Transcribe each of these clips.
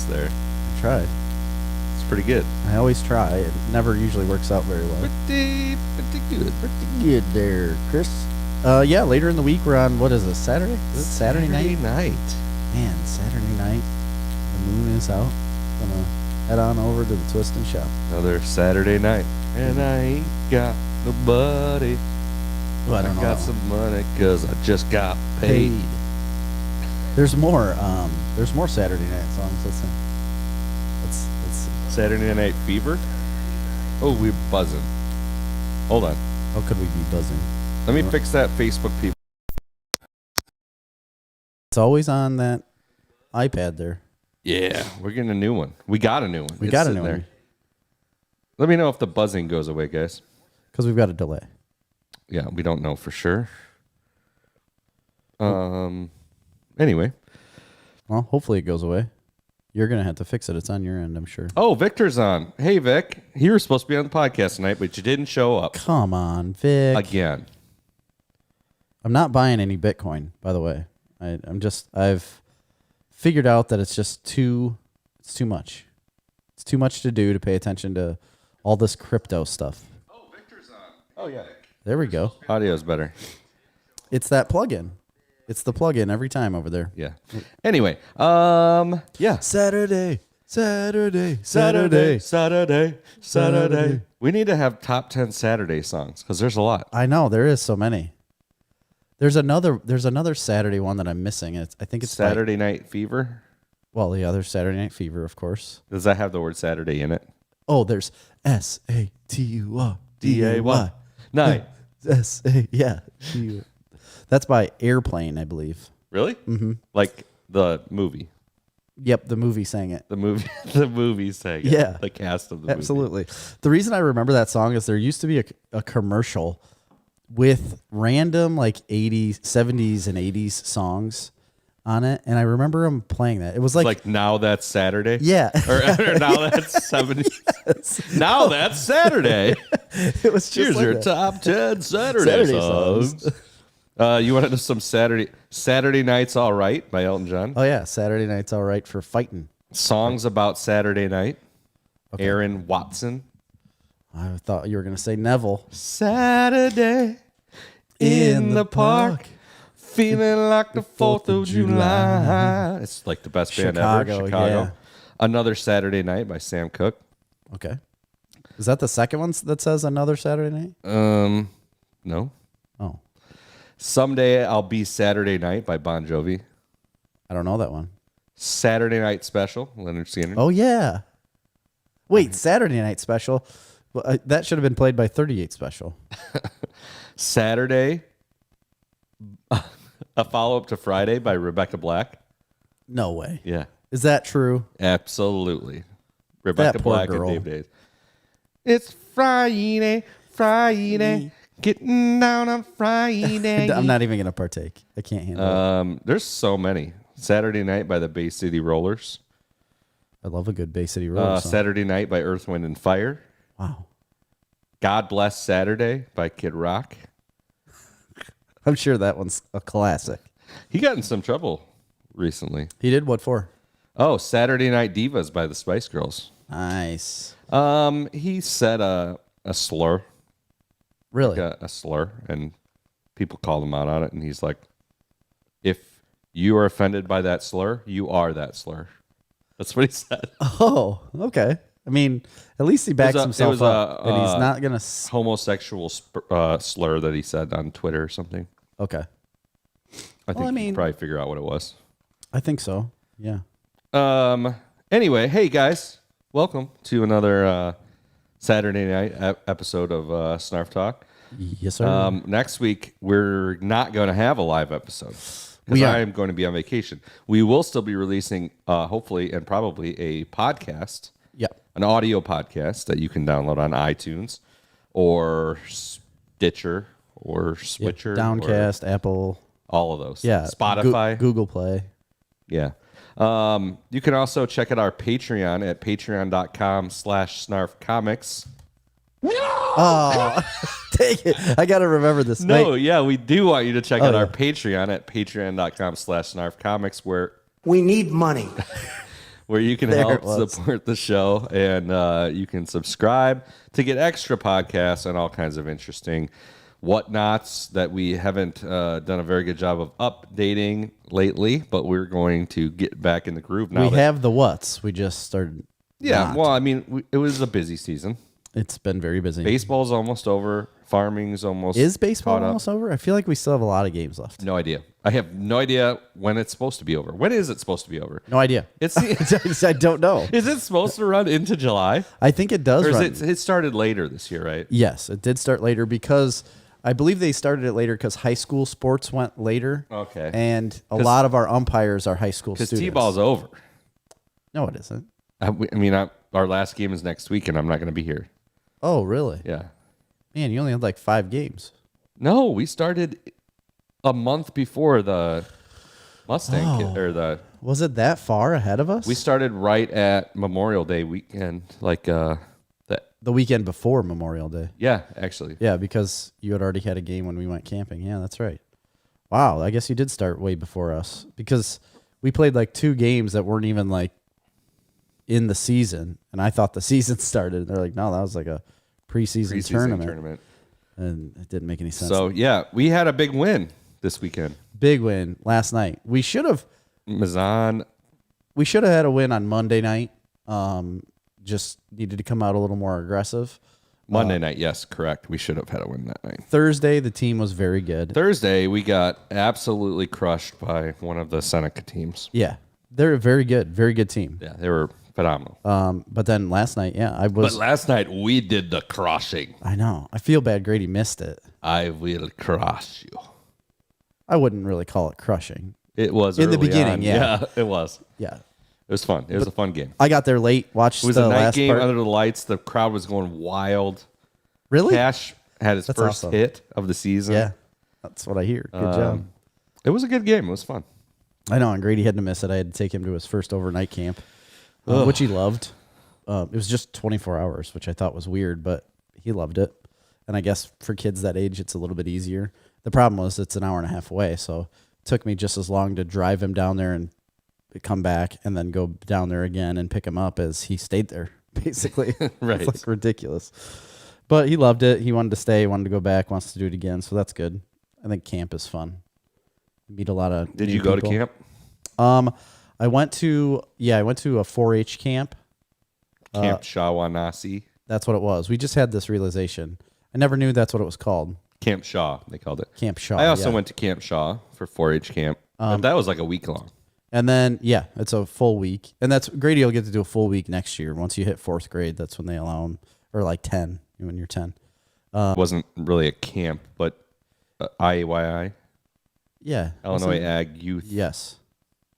there. I tried. It's pretty good. I always try. It never usually works out very well. Pretty good. Pretty good there, Chris. Yeah, later in the week we're on, what is it, Saturday? Is it Saturday night? Man, Saturday night. The moon is out. Gonna head on over to the Twist and Shop. Another Saturday night. And I ain't got nobody. Well, I don't know. Got some money because I just got paid. There's more Saturday night songs. Let's see. Saturday Night Fever? Oh, we're buzzing. Hold on. How could we be buzzing? Let me fix that Facebook people. It's always on that iPad there. Yeah, we're getting a new one. We got a new one. We got a new one. Let me know if the buzzing goes away, guys. Because we've got a delay. Yeah, we don't know for sure. Anyway. Well, hopefully it goes away. You're going to have to fix it. It's on your end, I'm sure. Oh, Victor's on. Hey, Vic. You were supposed to be on the podcast tonight, but you didn't show up. Come on, Vic. Again. I'm not buying any Bitcoin, by the way. I've figured out that it's too much. It's too much to do to pay attention to all this crypto stuff. Oh, Victor's on. Oh, yeah. There we go. Audio's better. It's that plugin. It's the plugin every time over there. Yeah. Anyway, yeah. Saturday. We need to have top 10 Saturday songs because there's a lot. I know there is so many. There's another Saturday one that I'm missing. I think it's Saturday Night Fever. Well, the other Saturday Night Fever, of course. Does that have the word Saturday in it? Oh, there's SATURDAY Night. Yeah. That's by Airplane, I believe. Really? Mm-hmm. Like the movie. Yep, the movie sang it. The movie sang it. Yeah. The cast of the movie. Absolutely. The reason I remember that song is there used to be a commercial with random like 80s, 70s and 80s songs on it, and I remember him playing that. It was like Now That's Saturday? Yeah. Or Now That's 70s. Yes. Now That's Saturday. It was just Here's like your that. top 10 Saturday songs. You wanted to some Saturday Night's All Right by Elton John. Oh yeah, Saturday Night's All Right for fighting. Songs about Saturday night. Okay. Aaron Watson. I thought you were gonna say Neville. Saturday in the park, feeling like the 4th of July. It's like the best band ever. Chicago. Yeah. Another Saturday Night by Sam Cooke. Okay. Is that the second one that says Another Saturday Night? No. Oh. Someday I'll Be Saturday Night by Bon Jovi. I don't know that one. Saturday Night Special, Leonard Skinner. Oh yeah. Wait, Saturday Night Special. Well, that should have been played by 38 Special. Saturday, a follow-up to Friday by Rebecca Black. No way. Yeah. Is that true? Absolutely. Rebecca Black girl. and Dave Days. It's Friday, getting down on Friday. I'm not even going to partake. I can't handle it. There's so many. Saturday Night by the Bay City Rollers. I love a good Bay City Rollers song. Saturday Night by Earth, Wind, and Fire. Wow. God Bless Saturday by Kid Rock. I'm sure that one's a classic. He got in some trouble recently. He did what for? Oh, Saturday Night Divas by the Spice Girls. Nice. He said a slur. Really? A slur, and people called him out on it, and he's like, if you are offended by that slur, you are that slur. That's what he said. Oh, okay. I mean, at least he backs himself up, and he's not going to... homosexual slur that he said on Twitter or something. Okay. I think you can probably figure out what it was. I think so, yeah. Anyway, hey, guys. Welcome to another Saturday night episode of Snarf Talk. Yes, sir. Next week, we're not going to have a live episode because We are. I am going to be on vacation. We will still be releasing, hopefully, and probably a podcast. Yeah. An audio podcast that you can download on iTunes or Stitcher or Switcher. Downcast, Apple. All of those. Yeah. Spotify. Google Play. Yeah. You can also check out our Patreon at patreon.com/snarfcomics. No! Oh, take it. I got to remember this. No, yeah, we do want you to check out our Patreon at patreon.com/snarfcomics where we need money. where you can There help it was. support the show, and you can subscribe to get extra podcasts and all kinds of interesting whatnots that we haven't done a very good job of updating lately, but we're going to get back in the groove now. We have the what's. We just started. Yeah, not. well, I mean, it was a busy season. It's been very busy. Baseball's almost over. Farming's almost Is baseball caught up. almost over? I feel like we still have a lot of games left. No idea. I have no idea when it's supposed to be over. When is it supposed to be over? No idea. It's I don't know. Is it supposed to run into July? I think it does Or run. is it started later this year, right? Yes, it did start later because I believe they started it later because high school sports went later. Okay. And a lot of our umpires are high school Because students. T-ball's over. No, it isn't. Our last game is next week, and I'm not going to be here. Oh, really? Yeah. Man, you only had like 5 games. No, we started a month before the Mustang or the. Was it that far ahead of us? We started right at Memorial Day weekend, the weekend before Memorial Day. Yeah, actually. Yeah, because you had already had a game when we went camping. Yeah, that's right. Wow, I guess you did start way before us because we played like 2 games that weren't even like in the season, and I thought the season started. And they're like, no, that was like a preseason tournament, and it didn't make any sense. So yeah, we had a big win this weekend. Big win last night. We should have Mazan. had a win on Monday night. Just needed to come out a little more aggressive. Monday night, yes, correct. We should have had a win that night. Thursday, the team was very good. Thursday, we got absolutely crushed by one of the Seneca teams. Yeah, they're a very good team. Yeah, they were phenomenal. But then last night, But last night, we did the crushing. I know. I feel bad Grady missed it. I will crush you. I wouldn't really call it crushing. It was in the early beginning, on. yeah. It was. Yeah. It was fun. It was a fun game. I got there late, watched It was the a night last game part. under the lights. The crowd was going wild. Really? Cash had his That's first awesome. hit of the season. Yeah. That's what I hear. Good job. It was a good game. It was fun. I know, and Grady had to miss it. I had to take him to his first overnight camp, which he loved. It was just 24 hours, which I thought was weird, but he loved it. And I guess for kids that age, it's a little bit easier. The problem was it's an hour and a half away, so it took me just as long to drive him down there and come back and then go down there again and pick him up as he stayed there, basically. Right. It's like ridiculous. But he loved it. He wanted to stay, wanted to go back, wants to do it again, so that's good. I think camp is fun. Meet a lot of Did new you go people. to camp? I went to a 4-H camp. Camp Shawanasi. That's what it was. We just had this realization. I never knew that's what it was called. Camp Shaw, they called it. Camp Shaw. I also yeah. went to Camp Shaw for 4-H camp. And that was like a week long. And then, it's a full week. And that's Grady will get to do a full week next year. Once you hit 4th grade, that's when they allow him, or like 10, when you're 10. It wasn't really a camp, but IAYI, Yeah. Illinois Ag Youth Yes.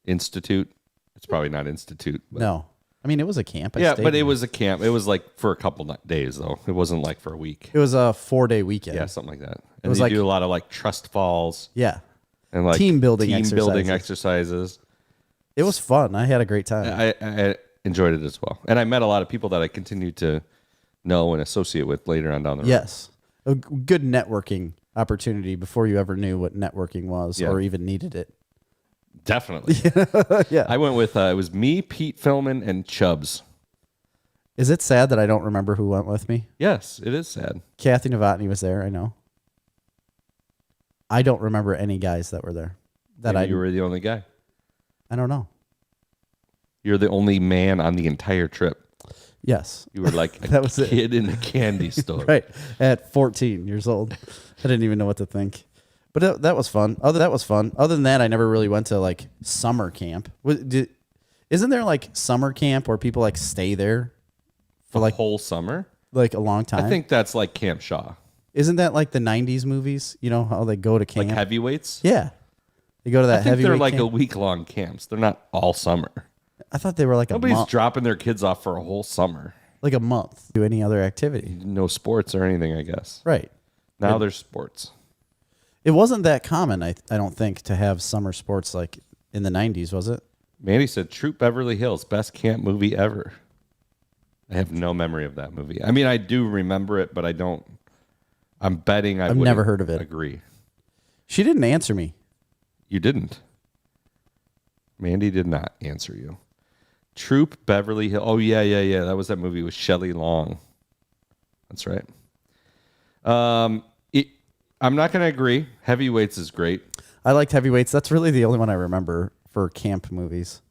Institute. It's probably not institute. But No. I mean, it was a camp. I yeah, stayed but it there. was a camp. It was like for a couple days, though. It wasn't like for a week. It was a 4-day weekend. Yeah, something like that. And was they like- do a lot of like trust falls Yeah. and like Team building exercises. It was fun. I had a great time. I enjoyed it as well. And I met a lot of people that I continue to know and associate with later on down the road. Yes. A good networking opportunity before you ever knew what networking was Yeah. or even needed it. Definitely. Yeah. I went with, it was me, Pete Philman, and Chubbs. Is it sad that I don't remember who went with me? Yes, it is sad. Kathy Novotny was there, I know. I don't remember any guys that were there. Maybe you were the only guy. I don't know. You're the only man on the entire trip. Yes. You were like a That was it. kid in a candy store. Right. At 14 years old. I didn't even know what to think. But that was fun. Other than that, I never really went to like summer camp. Isn't there like summer camp where people like stay there for Like whole summer? like a long time? I think that's like Camp Shaw. Isn't that like the 90s movies? You know how they go to camp? Like heavyweights? Yeah. They go to that I think they're heavyweight like camp. a week-long camps. They're not all summer. I thought they were like Nobody's a month. dropping their kids off for a whole summer. Like a month. Do any other activity. No sports or anything, I guess. Right. Now there's sports. It wasn't that common, I don't think, to have summer sports like in the 90s, was it? Mandy said, Troop Beverly Hills, best camp movie ever. I have no memory of that movie. I mean, I do remember it, but I don't. I'm betting I've never heard of it. Agree. She didn't answer me. You didn't. Mandy did not answer you. Troop Beverly Hills. Oh, yeah. That was that movie with Shelley Long. That's right. I'm not going to agree. Heavyweights is great. I liked Heavyweights. That's really the only one I remember for camp movies.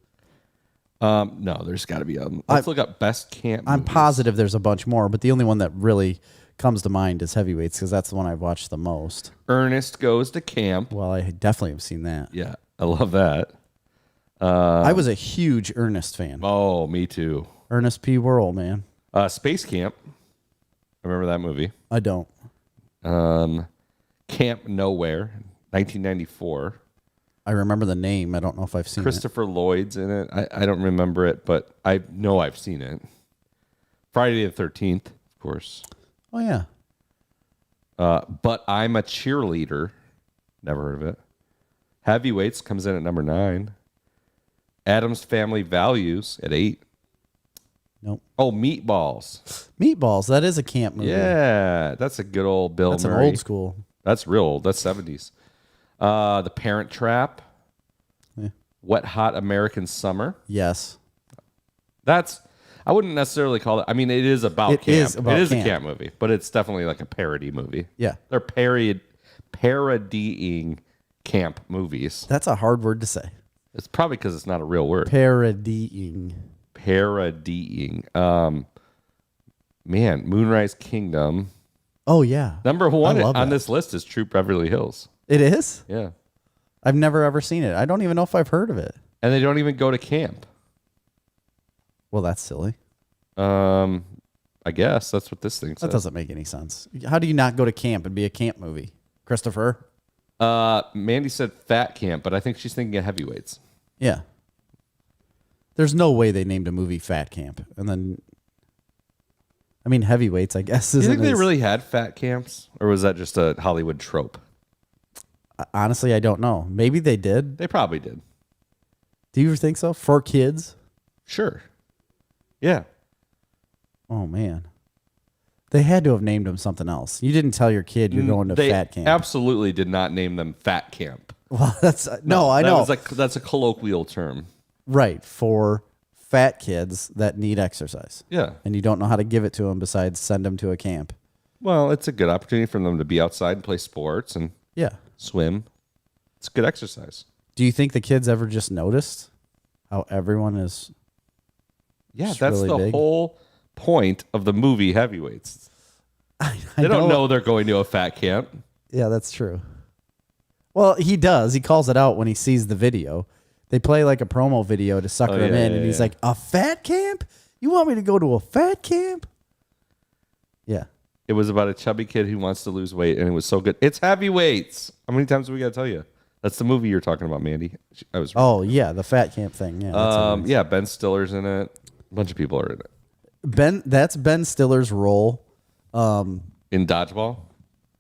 No, there's got to be a. Let's look up best camp I'm movies. positive there's a bunch more, but the only one that really comes to mind is Heavyweights because that's the one I've watched the most. Ernest Goes to Camp. Well, I definitely have seen that. Yeah, I love that. I was a huge Ernest fan. Oh, me too. Ernest P. Worrell, man. Space Camp. I remember that movie. I don't. Camp Nowhere, 1994. I remember the name. I don't know if I've seen Christopher Lloyd's in it. I don't remember it, but I know I've seen it. Friday the 13th, of course. it. Oh, yeah. But I'm a Cheerleader. Never heard of it. Heavyweights comes in at number 9. Addams Family Values at 8. Nope. Oh, Meatballs. Meatballs. That is a camp movie. Yeah, that's a good old Bill That's Murray. an old school. That's real old. That's 70s. The Parent Trap. Yeah. Wet Hot American Summer. Yes. I wouldn't necessarily call it. I mean, it is about It camp. is about it is camp. a camp movie, but it's definitely like a parody movie. Yeah. They're parodying camp movies. That's a hard word to say. It's probably because it's not a real word. Parodying. Parodying. Man, Moonrise Kingdom. Oh, yeah. Number 1 I love on that. this list is Troop Beverly Hills. It is? Yeah. I've never ever seen it. I don't even know if I've heard of it. And they don't even go to camp. Well, that's silly. I guess that's what this thing says. That doesn't make any sense. How do you not go to camp and be a camp movie? Christopher? Mandy said Fat Camp, but I think she's thinking of Heavyweights. Yeah. There's no way they named a movie Fat Camp. And then, I mean, Heavyweights, I guess. Do you Isn't think they as- really had fat camps? Or was that just a Hollywood trope? Honestly, I don't know. Maybe they did. They probably did. Do you think so? For kids? Sure. Yeah. Oh, man. They had to have named them something else. You didn't tell your kid you're going to They Fat Camp. absolutely did not name them Fat Camp. Well, that's no, I That know. was that's a colloquial term. Right, for fat kids that need exercise. Yeah. And you don't know how to give it to them besides send them to a camp. Well, it's a good opportunity for them to be outside and play sports and Yeah. swim. It's good exercise. Do you think the kids ever just noticed how everyone is? Yeah, It's that's really the big. whole point of the movie Heavyweights. They don't know they're going to a fat camp. Yeah, that's true. Well, he does. He calls it out when he sees the video. They play like a promo video to sucker him yeah, in, and he's like, "A fat camp? You want me to go to a fat camp?" Yeah. It was about a chubby kid who wants to lose weight, and it was so good. It's Heavyweights. How many times do we got to tell you? That's the movie you're talking about, Mandy. I was. Oh yeah, the fat camp thing. Yeah. That's what it is. Yeah, Ben Stiller's in it. A bunch of people are in it. That's Ben Stiller's role. In Dodgeball?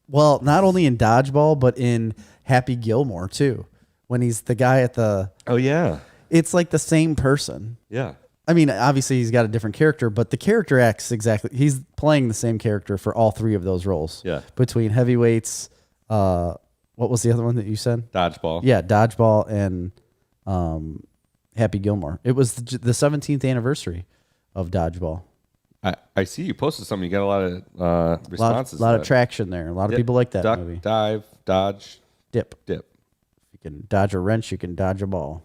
Well, not only in Dodgeball, but in Happy Gilmore too. When he's the guy at the, Oh, yeah. it's like the same person. Yeah. I mean, obviously he's got a different character, but the character acts exactly. He's playing the same character for all three of those roles. Yeah. Between Heavyweights, what was the other one that you said? Dodgeball. Yeah, Dodgeball and Happy Gilmore. It was the 17th anniversary of Dodgeball. I see you posted something. You got a lot of responses. A lot to of traction there. A lot of people like that Duck, movie. dive, dodge, Dip. dip. You can dodge a wrench, you can dodge a ball.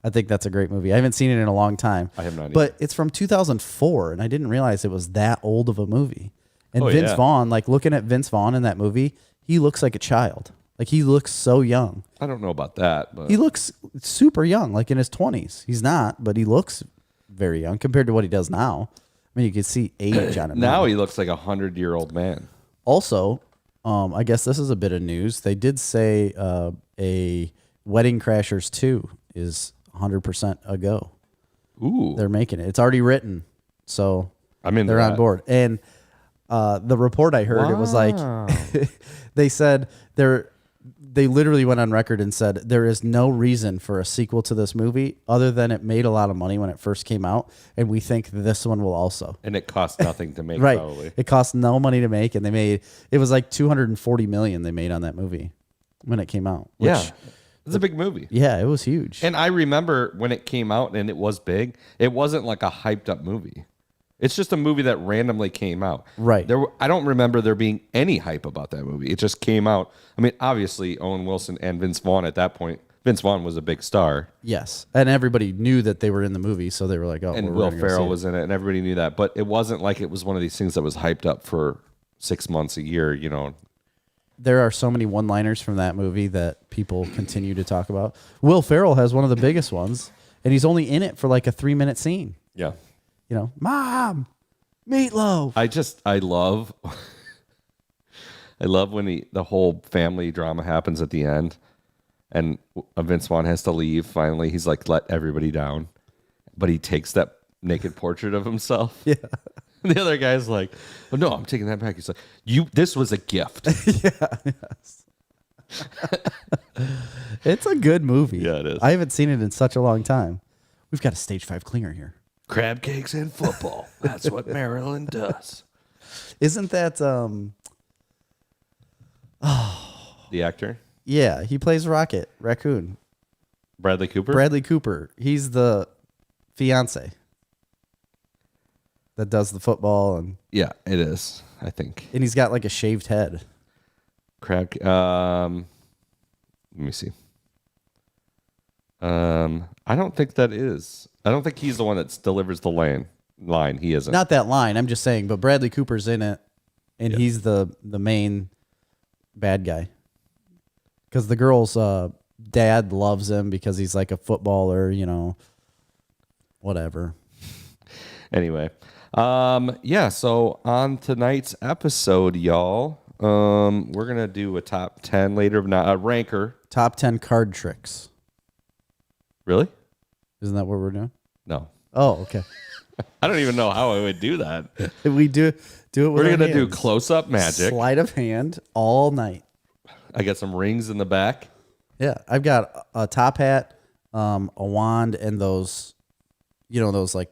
I think that's a great movie. I haven't seen it in a long time. I have not But it's from 2004, and I didn't realize it was that old of a movie. And Vince yeah. Vaughn, like looking at Vince Vaughn in that movie, he looks like a child. Like he looks so young. I don't know about that, but He looks super young, like in his 20s. He's not, but he looks very young compared to what he does now. I mean, you can see age on him. now he looks like 100-year-old man. Also, I guess this is a bit of news. They did say a Wedding Crashers 2 is 100% a go. Ooh. They're making it. It's already written. So I'm in. they're on board. And the report I heard, it was like they said they literally went on record and said there is no reason for a sequel to this movie other than it made a lot of money when it first came out, and we think this one will also. And it costs nothing to make, Right. probably. It cost no money to make, and it was like $240 million they made on that movie when it came out. Which Yeah. It's a big movie. Yeah, it was huge. And I remember when it came out and it was big, it wasn't like a hyped up movie. It's just a movie that randomly came out. Right. I don't remember there being any hype about that movie. It just came out. I mean, obviously, Owen Wilson and Vince Vaughn at that point. Vince Vaughn was a big star. Yes. And everybody knew that they were in the movie, so they were like, oh, And Will Ferrell was in it, and everybody knew that. But it wasn't like it was one of these things that was hyped up for 6 months, a year, you know. There are so many one-liners from that movie that people continue to talk about. Will Ferrell has one of the biggest ones, and he's only in it for like a 3-minute scene. Yeah. You know, Mom, meatloaf. I love I love when the whole family drama happens at the end and Vince Vaughn has to leave. Finally, he's like, let everybody down. But he takes that naked portrait of himself. Yeah. The other guy's like, oh, no, I'm taking that back. He's like, this was a gift. Yes. It's a good movie. Yeah, it is. I haven't seen it in such a long time. We've got a stage 5 clinger here. Crab cakes and football. That's what Maryland does. Isn't that The actor? yeah, he plays Raccoon. Bradley Cooper? Bradley Cooper. He's the fiance that does the football and Yeah, it is, I think. he's got like a shaved head. Crab. Let me see. I don't think that is. I don't think he's the one that delivers the line. He isn't. Not that line, I'm just saying, but Bradley Cooper's in it and he's the main bad guy. Cuz the girl's dad loves him because he's like a footballer, you know, whatever. Anyway, yeah. So on tonight's episode, y'all, we're gonna do a top 10 later, not a ranker. Top 10 card tricks. Really? Isn't that what we're doing? No. Oh, okay. I don't even know how I would do that. We do it with We're our gonna do hands. close-up magic. Sleight of hand all night. I got some rings in the back. Yeah, I've got a top hat, a wand, and those, you know, those like,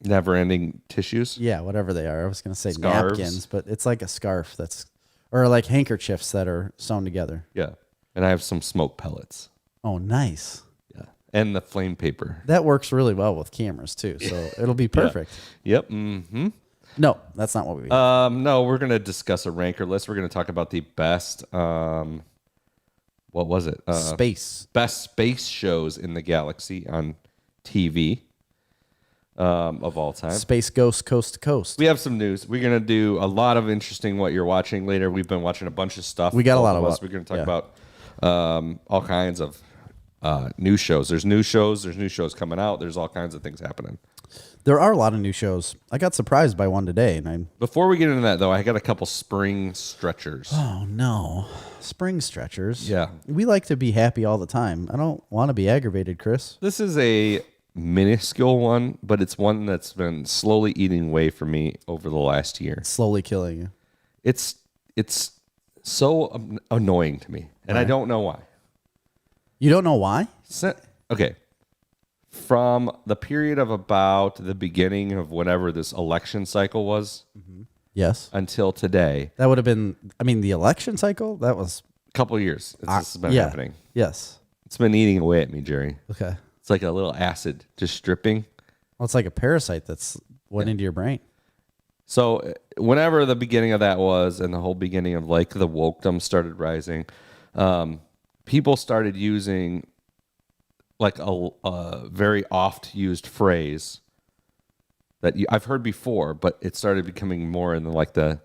Never-ending tissues. yeah, whatever they are. I was gonna say Scarves. napkins, but it's like a scarf or like handkerchiefs that are sewn together. Yeah. And I have some smoke pellets. Oh, nice. Yeah. And the flame paper. That works really well with cameras too, so it'll be perfect. Yep. Mm-hmm. No, that's not what we. No, we're going to discuss a ranker list. We're going to talk about the best, what was it? Space. Best space shows in the galaxy on TV of all time. Space Ghost Coast to Coast. We have some news. We're going to do a lot of interesting what you're watching later. We've been watching a bunch of stuff. We got a both lot of us. We're going to talk about all kinds of new shows. There's new shows. There's new shows coming out. There's all kinds of things happening. There are a lot of new shows. I got surprised by one today, and Before we get into that, though, I got a couple spring stretchers. oh no, spring stretchers. Yeah. We like to be happy all the time. I don't want to be aggravated, Chris. This is a minuscule one, but it's one that's been slowly eating away for me over the last year. Slowly killing you. It's so annoying to me, and I don't know why. You don't know why? Okay. From the period of about the beginning of whatever this election cycle was Yes. until today, That would have been, I mean, the election cycle? That was. a couple of years, this has been yeah. happening. Yes. It's been eating away at me, Jerry. Okay. It's like a little acid just dripping. Well, it's like a parasite that's went into your brain. So whenever the beginning of that was, and the whole beginning of like the wokedom started rising, people started using like a very oft used phrase that I've heard before, but it started becoming more in the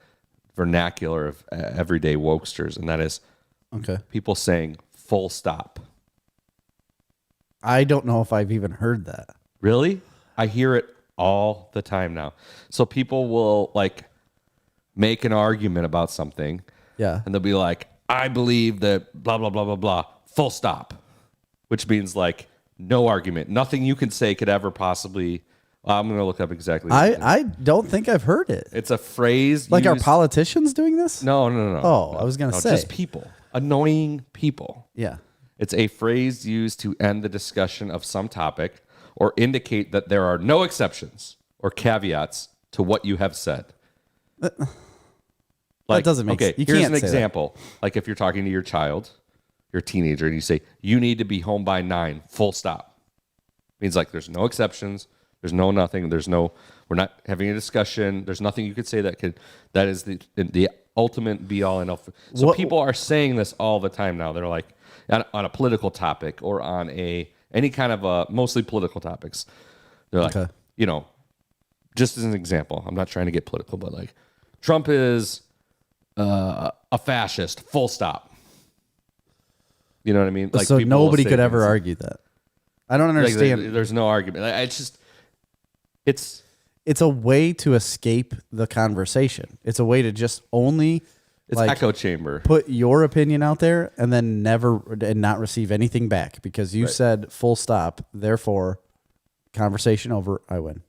vernacular of everyday wokesters, and that is Okay. people saying full stop. I don't know if I've even heard that. Really? I hear it all the time now. So people will like make an argument about something, Yeah. and they'll be like, I believe that blah, blah, blah, blah, blah, full stop, which means like no argument. Nothing you can say could ever possibly. I'm going to look up exactly. What it is. I don't think I've heard it. It's a phrase. Like, are used- politicians doing this? No. Oh, I was going to say. Just people. Annoying people. Yeah. It's a phrase used to end the discussion of some topic or indicate that there are no exceptions or caveats to what you have said. That doesn't make okay, sense. You here's can't an say that. example. Like if you're talking to your child, you're a teenager and you say, you need to be home by 9, full stop. Means like there's no exceptions. There's no nothing. We're not having a discussion. There's nothing you could say that is the ultimate be all and all. So people are saying this all the time now. They're like on a political topic or on any kind of mostly political topics. They're like, just as an example, I'm not trying to get political, but like Trump is a fascist, full stop. You know what I mean? Like, so nobody could ever argue that. I don't understand. Like, there's no argument. It's a way to escape the conversation. It's a way to just only echo chamber. Put your opinion out there and then not receive anything back because you said full stop. Therefore, conversation over. I win.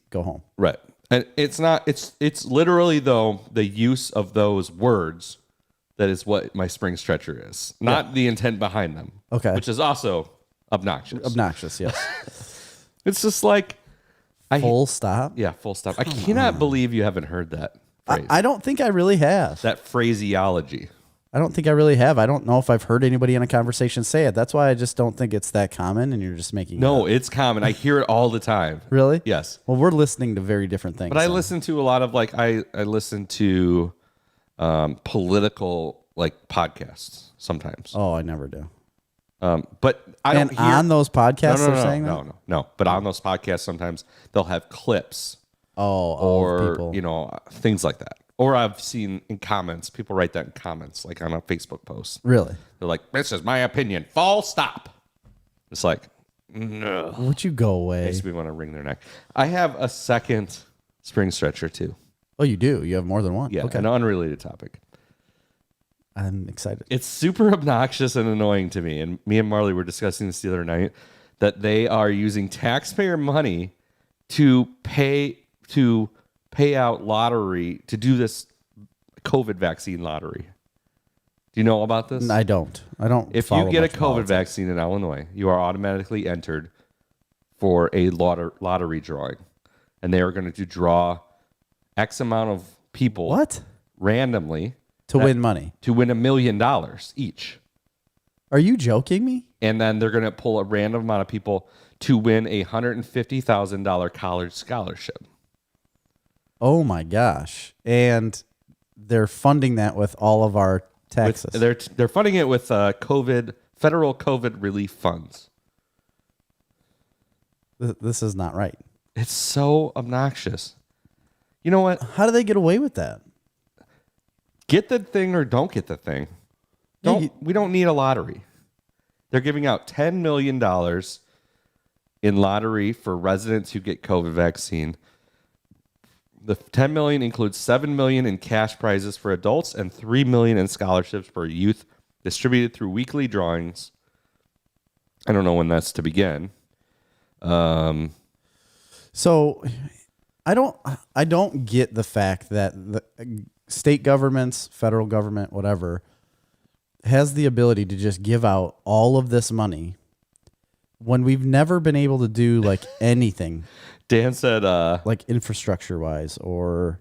Go home. Right. And it's literally though the use of those words that is what my spring stretcher is, not the intent behind them. Okay. Which is also obnoxious. Obnoxious, yes. It's just like full stop. Yeah, full stop. I cannot believe you haven't heard that phrase. I don't think I really have. That phraseology. I don't think I really have. I don't know if I've heard anybody in a conversation say it. That's why I just don't think it's that common and you're just making No, it's common. I hear it all the time. Really? Yes. Well, we're listening to very different things. But I listen to a lot of I listen to political podcasts sometimes. Oh, I never do. But I don't hear on those podcasts they're saying that? No. But on those podcasts sometimes they'll have clips. Or people. Things like that. Or I've seen in comments, people write that in comments, like on a Facebook post. Really? They're like, this is my opinion. Full stop. It's like, no. Would you go away? Makes me want to wring their neck. I have a second spring stretcher too. Oh, you do? You have more than one? Yeah, okay. An unrelated topic. I'm excited. It's super obnoxious and annoying to me. And me and Marley were discussing this the other night, that they are using taxpayer money to pay out lottery, to do this COVID vaccine lottery. Do you know about this? I don't. If you get a COVID vaccine in Illinois, you are automatically entered for a lottery drawing. And they are going to draw X amount of people randomly to win money. To win $1 million each. Are you joking me? And then they're going to pull a random amount of people to win a $150,000 college scholarship. Oh my gosh. And they're funding that with all of our taxes. They're funding it with federal COVID relief funds. This is not right. It's so obnoxious. You know what? How do they get away with that? Get the thing or don't get the thing. We don't need a lottery. They're giving out $10 million in lottery for residents who get COVID vaccine. The $10 million includes $7 million in cash prizes for adults and $3 million in scholarships for youth, distributed through weekly drawings. I don't know when that's to begin. So I don't get the fact that the state governments, federal government, whatever, has the ability to just give out all of this money when we've never been able to do anything. Dan said, infrastructure wise, or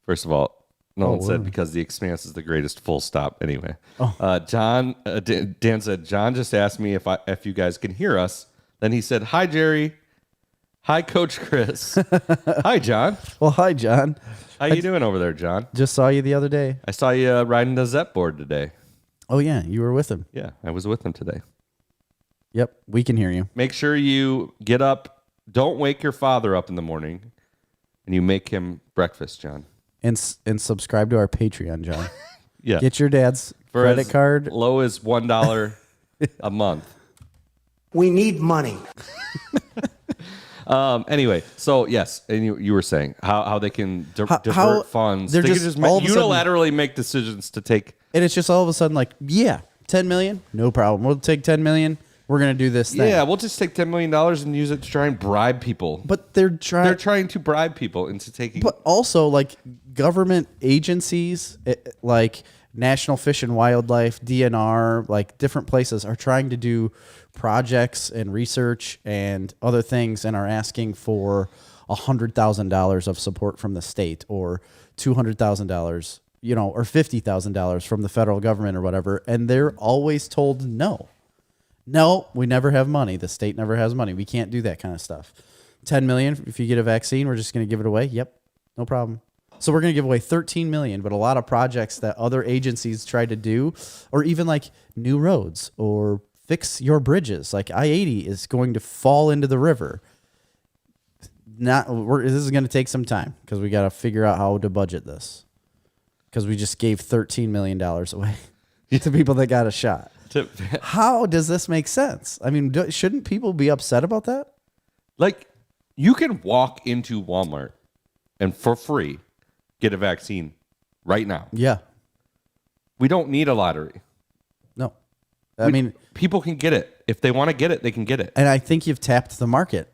first of all, Nolan said because the expanse is the greatest. Full stop. Anyway, Dan said, John just asked me if you guys can hear us. Then he said, hi, Jerry. Hi, Coach Chris. Hi, John. Well, hi, John. How you doing over there, John? Just saw you the other day. I saw you riding the Zep board today. Oh, yeah. You were with him. Yeah, I was with him today. Yep. We can hear you. Make sure you get up. Don't wake your father up in the morning, and you make him breakfast, John. And subscribe to our Patreon, John. Yeah. Get your dad's credit card. Low as $1 a month. We need money. Anyway, so yes, and you were saying how they can divert funds. They can just unilaterally make decisions to take. And it's just all of a sudden 10 million, no problem. We'll take 10 million. We're going to do this thing. Yeah, we'll just take $10 million and use it to try and bribe people. But they're trying to bribe people into taking. But also government agencies like National Fish and Wildlife, DNR, different places are trying to do projects and research and other things and are asking for $100,000 of support from the state or $200,000 or $50,000 from the federal government or whatever, and they're always told no. No, we never have money. The state never has money. We can't do that kind of stuff. 10 million if you get a vaccine, we're just going to give it away. Yep, no problem. So we're going to give away 13 million, but a lot of projects that other agencies tried to do, or even like new roads or fix your bridges, like I-80 is going to fall into the river. This is going to take some time because we got to figure out how to budget this, because we just gave $13 million away to people that got a shot. How does this make sense? I mean, shouldn't people be upset about that? Like, you can walk into Walmart and for free get a vaccine right now. Yeah. We don't need a lottery. No. I mean, people can get it. If they want to get it, they can get it. And I think you've tapped the market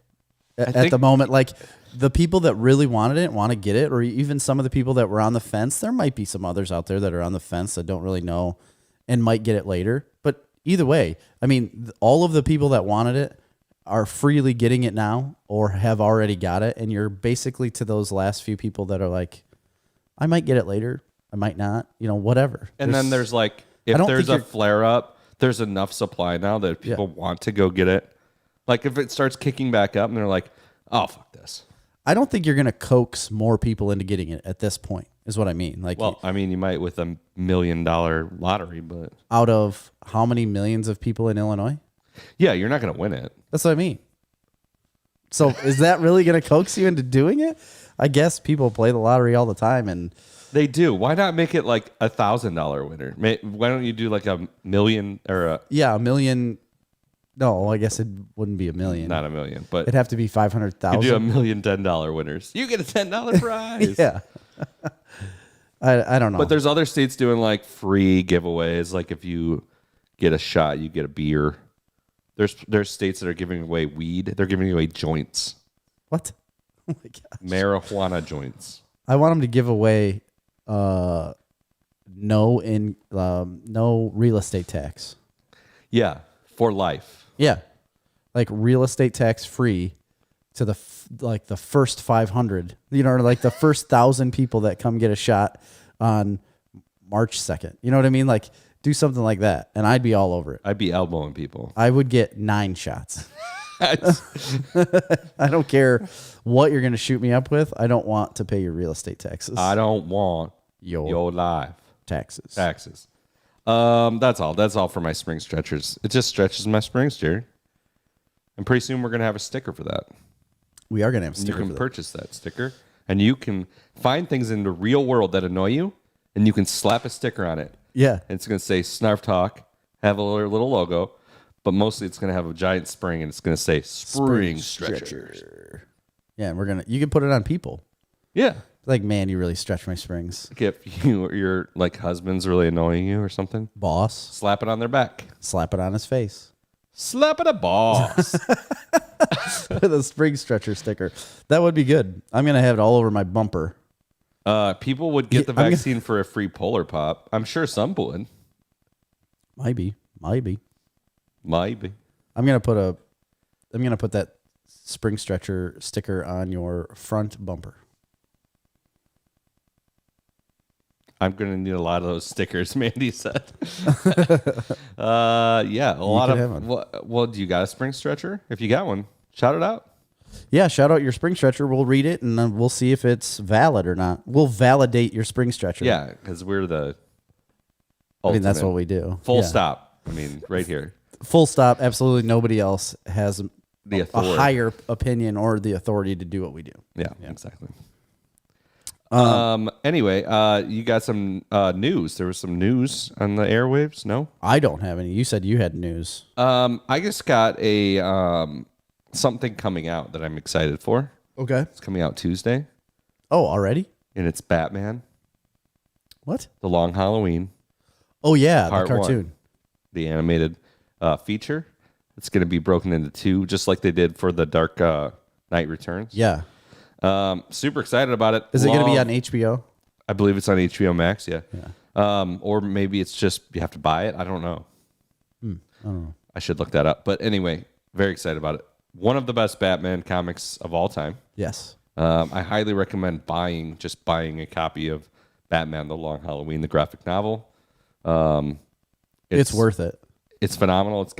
at the moment. Like, the people that really wanted it, want to get it, or even some of the people that were on the fence, there might be some others out there that are on the fence that don't really know and might get it later. But either way, I mean, all of the people that wanted it are freely getting it now or have already got it. And you're basically to those last few people that are like, I might get it later. I might not, whatever. And then there's like, if there's a flare up, there's enough supply now that people want to go get it. Like, if it starts kicking back up and they're like, oh, fuck this. I don't think you're going to coax more people into getting it at this point, is what I mean. Like, well, I mean, you might with $1 million lottery, but out of how many millions of people in Illinois? Yeah, you're not going to win it. That's what I mean. So is that really going to coax you into doing it? I guess people play the lottery all the time, and they do. Why not make it like $1,000 winner? Why don't you do like $1 million or $1 million? No, I guess it wouldn't be $1 million. Not $1 million, but it'd have to be 500,000. You do $1 million $10 winners. You get a $10 prize. Yeah. I don't know. But there's other states doing like free giveaways. Like, if you get a shot, you get a beer. There's states that are giving away weed. They're giving away joints. What? Oh my gosh. Marijuana joints. I want them to give away no real estate tax. Yeah, for life. Yeah, like real estate tax free to the first 500. Or like the first 1,000 people that come get a shot on March 2nd. You know what I mean? Like, do something like that, and I'd be all over it. I'd be elbowing people. I would get 9 shots. I don't care what you're going to shoot me up with. I don't want to pay your real estate taxes. I don't want your life taxes. That's all. That's all for my spring stretchers. It just stretches my springs, Jerry. And pretty soon we're going to have a sticker for that. We are going to have a sticker. You can purchase that sticker, and you can find things in the real world that annoy you, and you can slap a sticker on it. Yeah. And it's going to say Snarf Talk, have a little logo, but mostly it's going to have a giant spring, and it's going to say Spring Stretchers. Yeah, and you can put it on people. Yeah. Like, man, you really stretch my springs. Like, if your like husband's really annoying you or something, boss, slap it on their back. Slap it on his face. Slap it a boss. With a spring stretcher sticker. That would be good. I'm going to have it all over my bumper. People would get the vaccine for a free Polar Pop. I'm sure some would. Maybe. I'm gonna put that spring stretcher sticker on your front bumper. I'm gonna need a lot of those stickers, Mandy said. Yeah, a lot of. Well, do you got a spring stretcher? If you got one, shout it out. Yeah, shout out your spring stretcher. We'll read it, and then we'll see if it's valid or not. We'll validate your spring stretcher. Yeah, because we're the ultimate. I mean, that's what we do. Full stop. I mean, right here. Full stop. Absolutely nobody else has the a higher opinion or the authority to do what we do. Yeah. Exactly. Anyway, you got some news. There was some news on the airwaves, no? I don't have any. You said you had news. I just got a something coming out that I'm excited for. Okay. It's coming out Tuesday. Oh, already? And it's Batman. What? The Long Halloween. Oh, yeah, Part the cartoon. 1, the animated feature. It's going to be broken into 2, just like they did for the Dark Knight Returns. Yeah. Super excited about it. Is it going to be on HBO? I believe it's on HBO Max, yeah. Or maybe it's just you have to buy it. I don't know. I don't know. I should look that up. But anyway, very excited about it. One of the best Batman comics of all time. Yes. I highly recommend buying a copy of Batman: The Long Halloween, the graphic novel. It's worth it. It's phenomenal. It's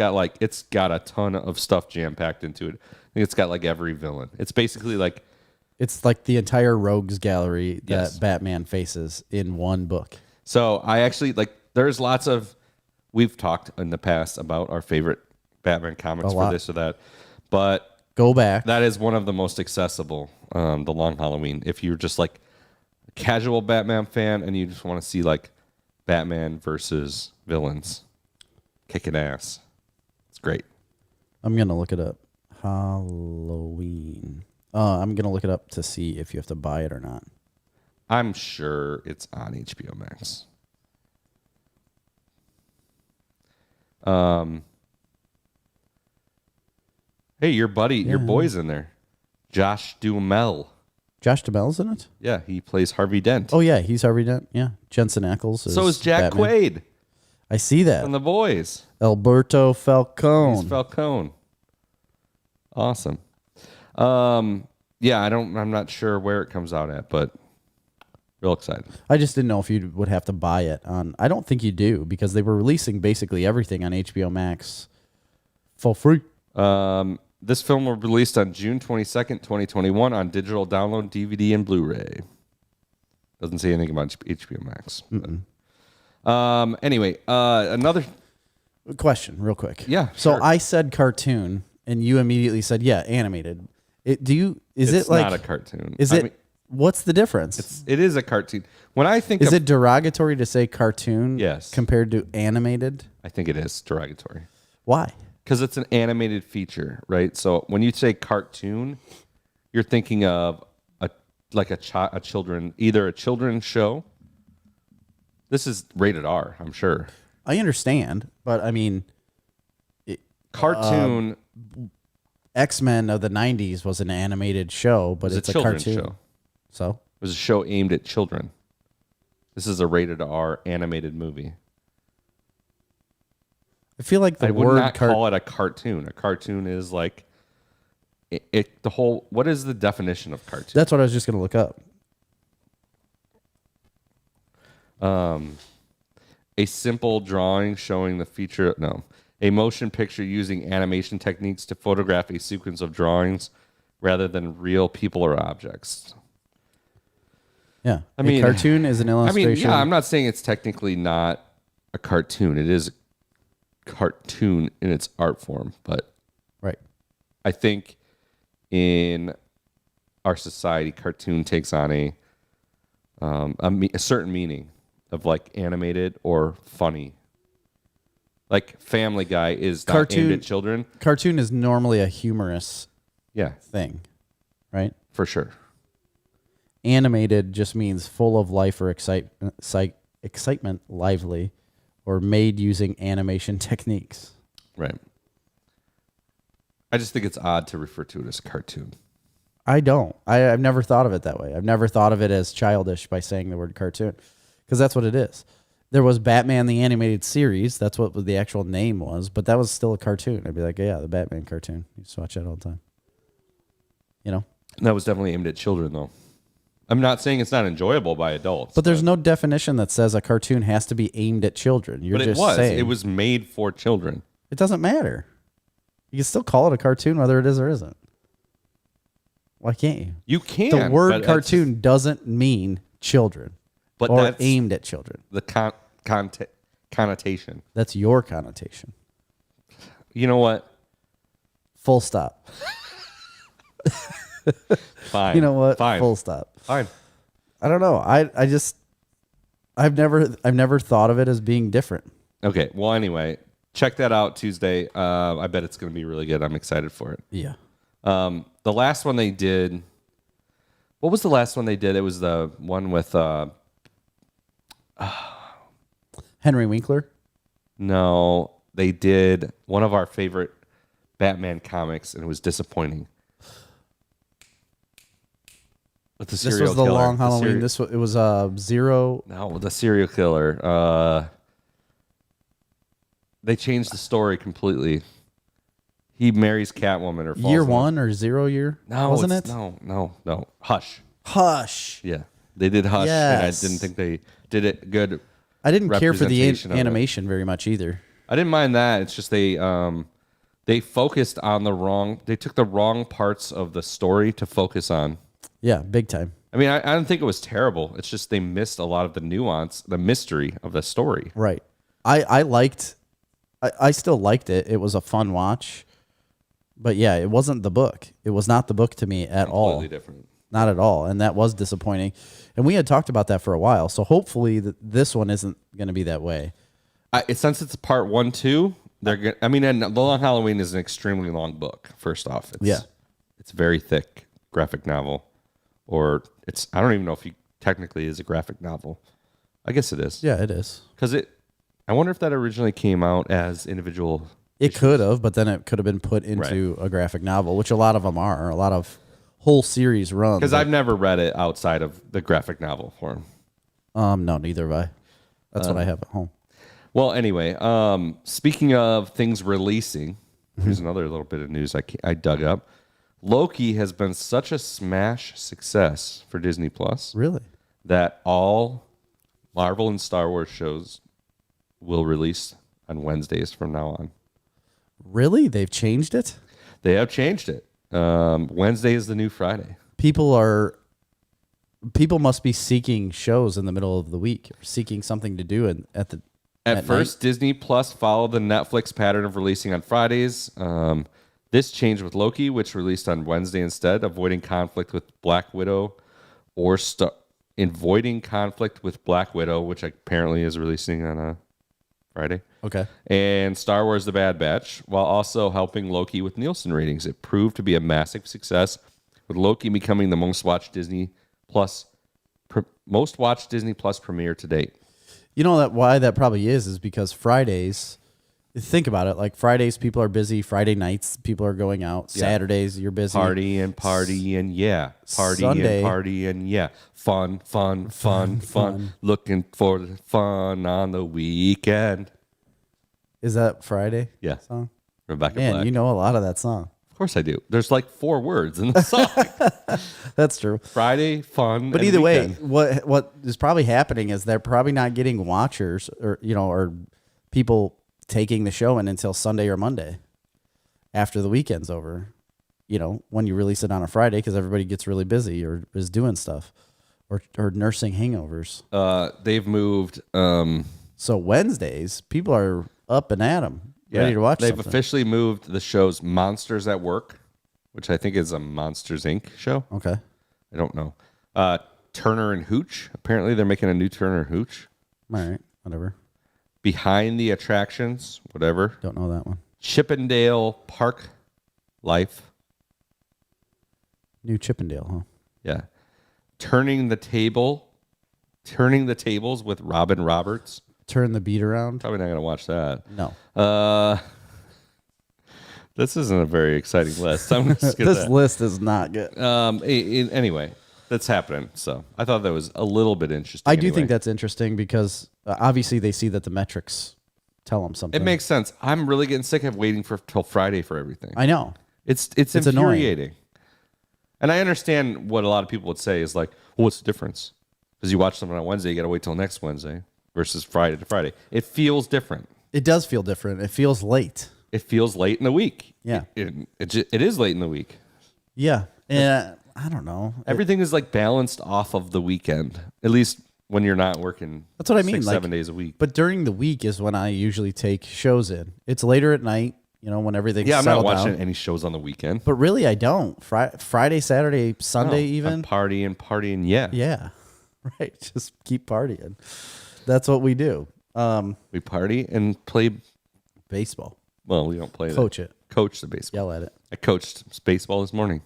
got a ton of stuff jam packed into it. I think it's got like every villain. It's basically like It's like the entire rogues gallery that Yes. Batman faces in one book. so. I actually like. There's lots of. We've talked in the past about our favorite Batman comics A for lot. this or that, but Go back. that is one of the most accessible. The Long Halloween. If you're just like a casual Batman fan and you just want to see like Batman versus villains kicking ass, it's great. I'm going to look it up. Halloween. I'm going to look it up to see if you have to buy it or not. I'm sure it's on HBO Max. Hey, your boy's in there. Josh Duhamel. Josh Duhamel's in it? Yeah, he plays Harvey Dent. Oh, yeah. He's Harvey Dent. Yeah. Jensen Ackles. so is Jack Batman. Quaid I see that. from The Boys. Alberto Falcone. He's Falcone. Awesome. Yeah, I'm not sure where it comes out at, but real excited. I just didn't know if you would have to buy it on. I don't think you do because they were releasing basically everything on HBO Max for free. This film was released on June 22nd, 2021 on digital download, DVD, and Blu-ray. Doesn't say anything about HBO Max. Anyway, another... Question, real quick. Yeah, So sure. I said cartoon, and you immediately said, "Yeah, animated." Is It's it like not a cartoon. Is I it? mean, What's the difference? it is a cartoon. When I think Is of... it derogatory to say cartoon? Yes. Compared to animated? I think it is derogatory. Why? Because it's an animated feature, right? So when you say cartoon, you're thinking of a children, either a children's show. This is rated R, I'm sure. I understand, but I mean, Cartoon X-Men of the '90s was an animated show, but is it's a a children's cartoon. show. So It was a show aimed at children. This is a rated R animated movie. I feel like the I would word not call it a cartoon. A cartoon is like the whole. What is the definition of cartoon? That's what I was just going to look up. A simple drawing showing the feature. No, a motion picture using animation techniques to photograph a sequence of drawings rather than real people or objects. Yeah, I mean, a cartoon is an illustration. I'm not saying it's technically not a cartoon. It is a cartoon in its art form, but right. I think in our society, cartoon takes on a certain meaning of like animated or funny. Like Family Guy is not aimed at children. Cartoon is normally a humorous Yeah, thing, right? for sure. Animated just means full of life or excitement, lively, or made using animation techniques. Right. I just think it's odd to refer to it as cartoon. I don't. I've never thought of it that way. I've never thought of it as childish by saying the word cartoon, because that's what it is. There was Batman the Animated Series. That's what the actual name was, but that was still a cartoon. I'd be like, yeah, the Batman cartoon. You just watch that all the time. You know? That was definitely aimed at children, though. I'm not saying it's not enjoyable by adults. But there's no definition that says a cartoon has to be aimed at children. You're But just it was. saying. It was made for children. It doesn't matter. You can still call it a cartoon whether it is or isn't. Why can't you? You can. The but word that's cartoon doesn't mean children But or that's aimed at children. the connotation. That's your connotation. You know what? Full stop. Fine. You know what? Fine. Full stop. Fine. I don't know. I've never thought of it as being different. Okay. Well, anyway, check that out Tuesday. I bet it's going to be really good. I'm excited for it. Yeah. The last one they did. What was the last one they did? It was the one with. Henry Winkler. No, they did one of our favorite Batman comics, and it was disappointing. With the This serial was the killer. Long The Halloween. It was Zero. No, the serial killer. They changed the story completely. He marries Catwoman or falls Year in love. one or 0 year? No, wasn't it's- it? No. Hush. Hush. Yeah. They did Hush, and I Yes. didn't think they did it good. I didn't care for the Representation of it. animation very much either. I didn't mind that. It's just they focused on they took the wrong parts of the story to focus on. Yeah, big time. I mean, I don't think it was terrible. It's just they missed a lot of the nuance, the mystery of the story. Right. I still liked it. It was a fun watch. But yeah, it wasn't the book. It was not the book to me at all. Completely different. Not at all. And that was disappointing. And we had talked about that for a while. So hopefully this one isn't going to be that way. Since it's part 1, 2, and The Long Halloween is an extremely long book. First off, it's very thick graphic novel, I don't even know if it technically is a graphic novel. I guess it is. Yeah, it is. Because I wonder if that originally came out as individual. It could have, but then it could have been put into a graphic novel, which a lot of them are. A lot of whole series run. Because I've never read it outside of the graphic novel form. No, neither have I. That's what I have at home. Well, anyway, speaking of things releasing, here's another little bit of news I dug up. Loki has been such a smash success for Disney Plus Really? that all Marvel and Star Wars shows will release on Wednesdays from now on. Really? They've changed it? They have changed it. Wednesday is the new Friday. People must be seeking shows in the middle of the week, or seeking something to do At first, Disney Plus followed the Netflix pattern of releasing on Fridays. This changed with Loki, which released on Wednesday instead, avoiding conflict with Black Widow, avoiding conflict with Black Widow, which apparently is releasing on a Friday. Okay. And Star Wars: The Bad Batch, while also helping Loki with Nielsen ratings. It proved to be a massive success, with Loki becoming the most watched Disney Plus premiere to date. You know why that probably is because Fridays, think about it, like Fridays people are busy, Friday nights people are going out, Yeah. Saturdays you're busy. Party and yeah. Party and yeah. Fun. Looking for the fun on the weekend. Is that Friday? Yeah. Song? Rebecca Man, Black. you know a lot of that song. Of course I do. There's like 4 words in the song. That's true. Friday, fun, But and either weekend. way, what is probably happening is they're probably not getting watchers or people taking the show in until Sunday or Monday after the weekend's over. When you release it on a Friday because everybody gets really busy or is doing stuff or nursing hangovers. They've moved. So Wednesdays, people are up and at 'em, ready to watch They've something. officially moved the show's Monsters at Work, which I think is a Monsters Inc. show. Okay. I don't know. Turner and Hooch. Apparently, they're making a new Turner and Hooch. All right. Whatever. Behind the Attractions, whatever. Don't know that one. Chippendale Park Life. New Chippendale, huh? Yeah. Turning the Tables with Robin Roberts. Turn the beat around. Probably not going to watch that. No. This isn't a very exciting list. I'm going to skip This that. list is not good. Anyway, that's happening. So I thought that was a little bit interesting. I do anyway. think that's interesting because obviously they see that the metrics tell them something. It makes sense. I'm really getting sick of waiting till Friday for everything. I know. It's annoying. infuriating. And I understand what a lot of people would say is like, well, what's the difference? Because you watch something on Wednesday, you got to wait till next Wednesday versus Friday to Friday. It feels different. It does feel different. It feels late. It feels late in the week. Yeah. It is late in the week. Yeah. And I don't know. Everything is like balanced off of the weekend, at least when you're not working. That's what I mean. 7 days a week. But during the week is when I usually take shows in. It's later at night, when everything's Yeah, I'm not settled watching down. any shows on the weekend. But really, I don't. Friday, Saturday, Sunday, No, even. I'm partying. Yeah. Yeah. Right. Just keep partying. That's what we do. We party and play. Baseball. Well, we don't play. Coach it. Coach the baseball. Yell at it. I coached baseball this morning.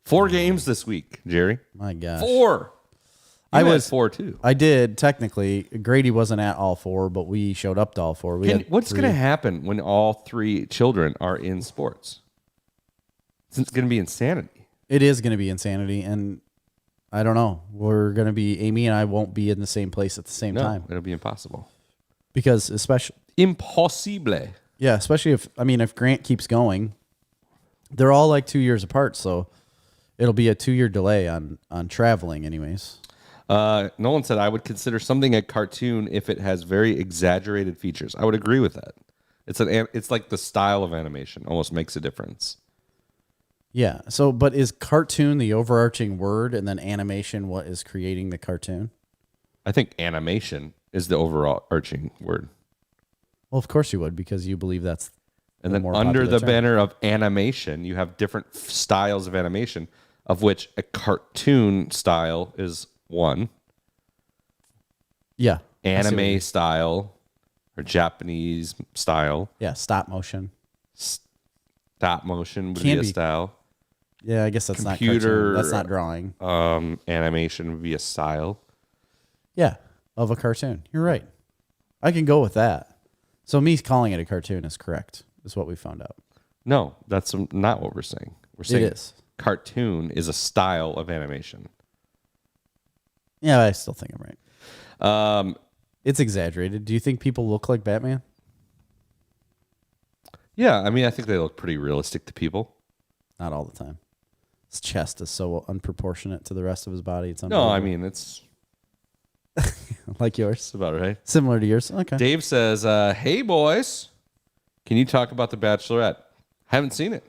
4 games this week, Jerry. My gosh. 4. I You had was 4 too. I did technically. Grady wasn't at all 4, but we showed up to all 4. What's going to happen when all 3 children are in sports? It's going to be insanity. It is going to be insanity, and I don't know. We're going to be Amy and I won't be in the same place at the same No, time it'll be impossible. because especially Impossible. especially if Grant keeps going, they're all like 2 years apart, so it'll be a 2-year delay on traveling anyways. Nolan said, I would consider something a cartoon if it has very exaggerated features. I would agree with that. It's like the style of animation almost makes a difference. Yeah. So, but is cartoon the overarching word, and then animation what is creating the cartoon? I think animation is the overall arching word. Well, of course you would, because you believe that's And then under the banner of animation, you have different styles of animation, of which a cartoon style is one. Yeah. Anime style or Japanese style. Yeah. Stop motion. Stop motion would Can be a be. style. Yeah, I guess that's not Computer- cartoon. That's not drawing. Animation would be a style. Yeah, of a cartoon. You're right. I can go with that. So me calling it a cartoon is correct, is what we found out. No, that's not what we're saying. We're saying It is. cartoon is a style of animation. Yeah, I still think I'm right. It's exaggerated. Do you think people look like Batman? Yeah, I mean, I think they look pretty realistic to people. Not all the time. His chest is so unproportionate to the rest of his body. It's No, unbelievable. I mean, it's like yours. about right. Similar to yours. Okay. Dave says, hey, boys, can you talk about The Bachelorette? Haven't seen it.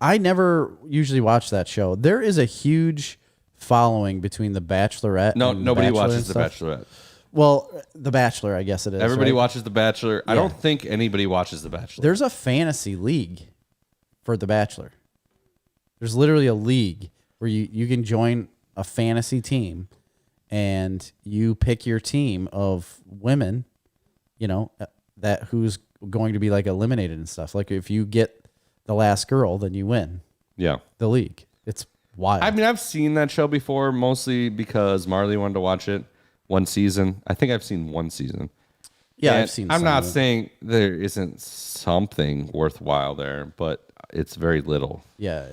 I never usually watch that show. There is a huge following between The Bachelorette No, and nobody Bachelor watches and The stuff. Bachelorette. Well, The Bachelor, I guess it is. Everybody right? watches The Bachelor. I Yeah. don't think anybody watches The Bachelor. There's a fantasy league for The Bachelor. There's literally a league where you can join a fantasy team and you pick your team of women, that who's going to be like eliminated and stuff. Like if you get the last girl, then you win Yeah. the league. It's wild. I mean, I've seen that show before, mostly because Marley wanted to watch it one season. I think I've seen one season. yeah, And I've seen I'm some not of it. saying there isn't something worthwhile there, but it's very little. Yeah.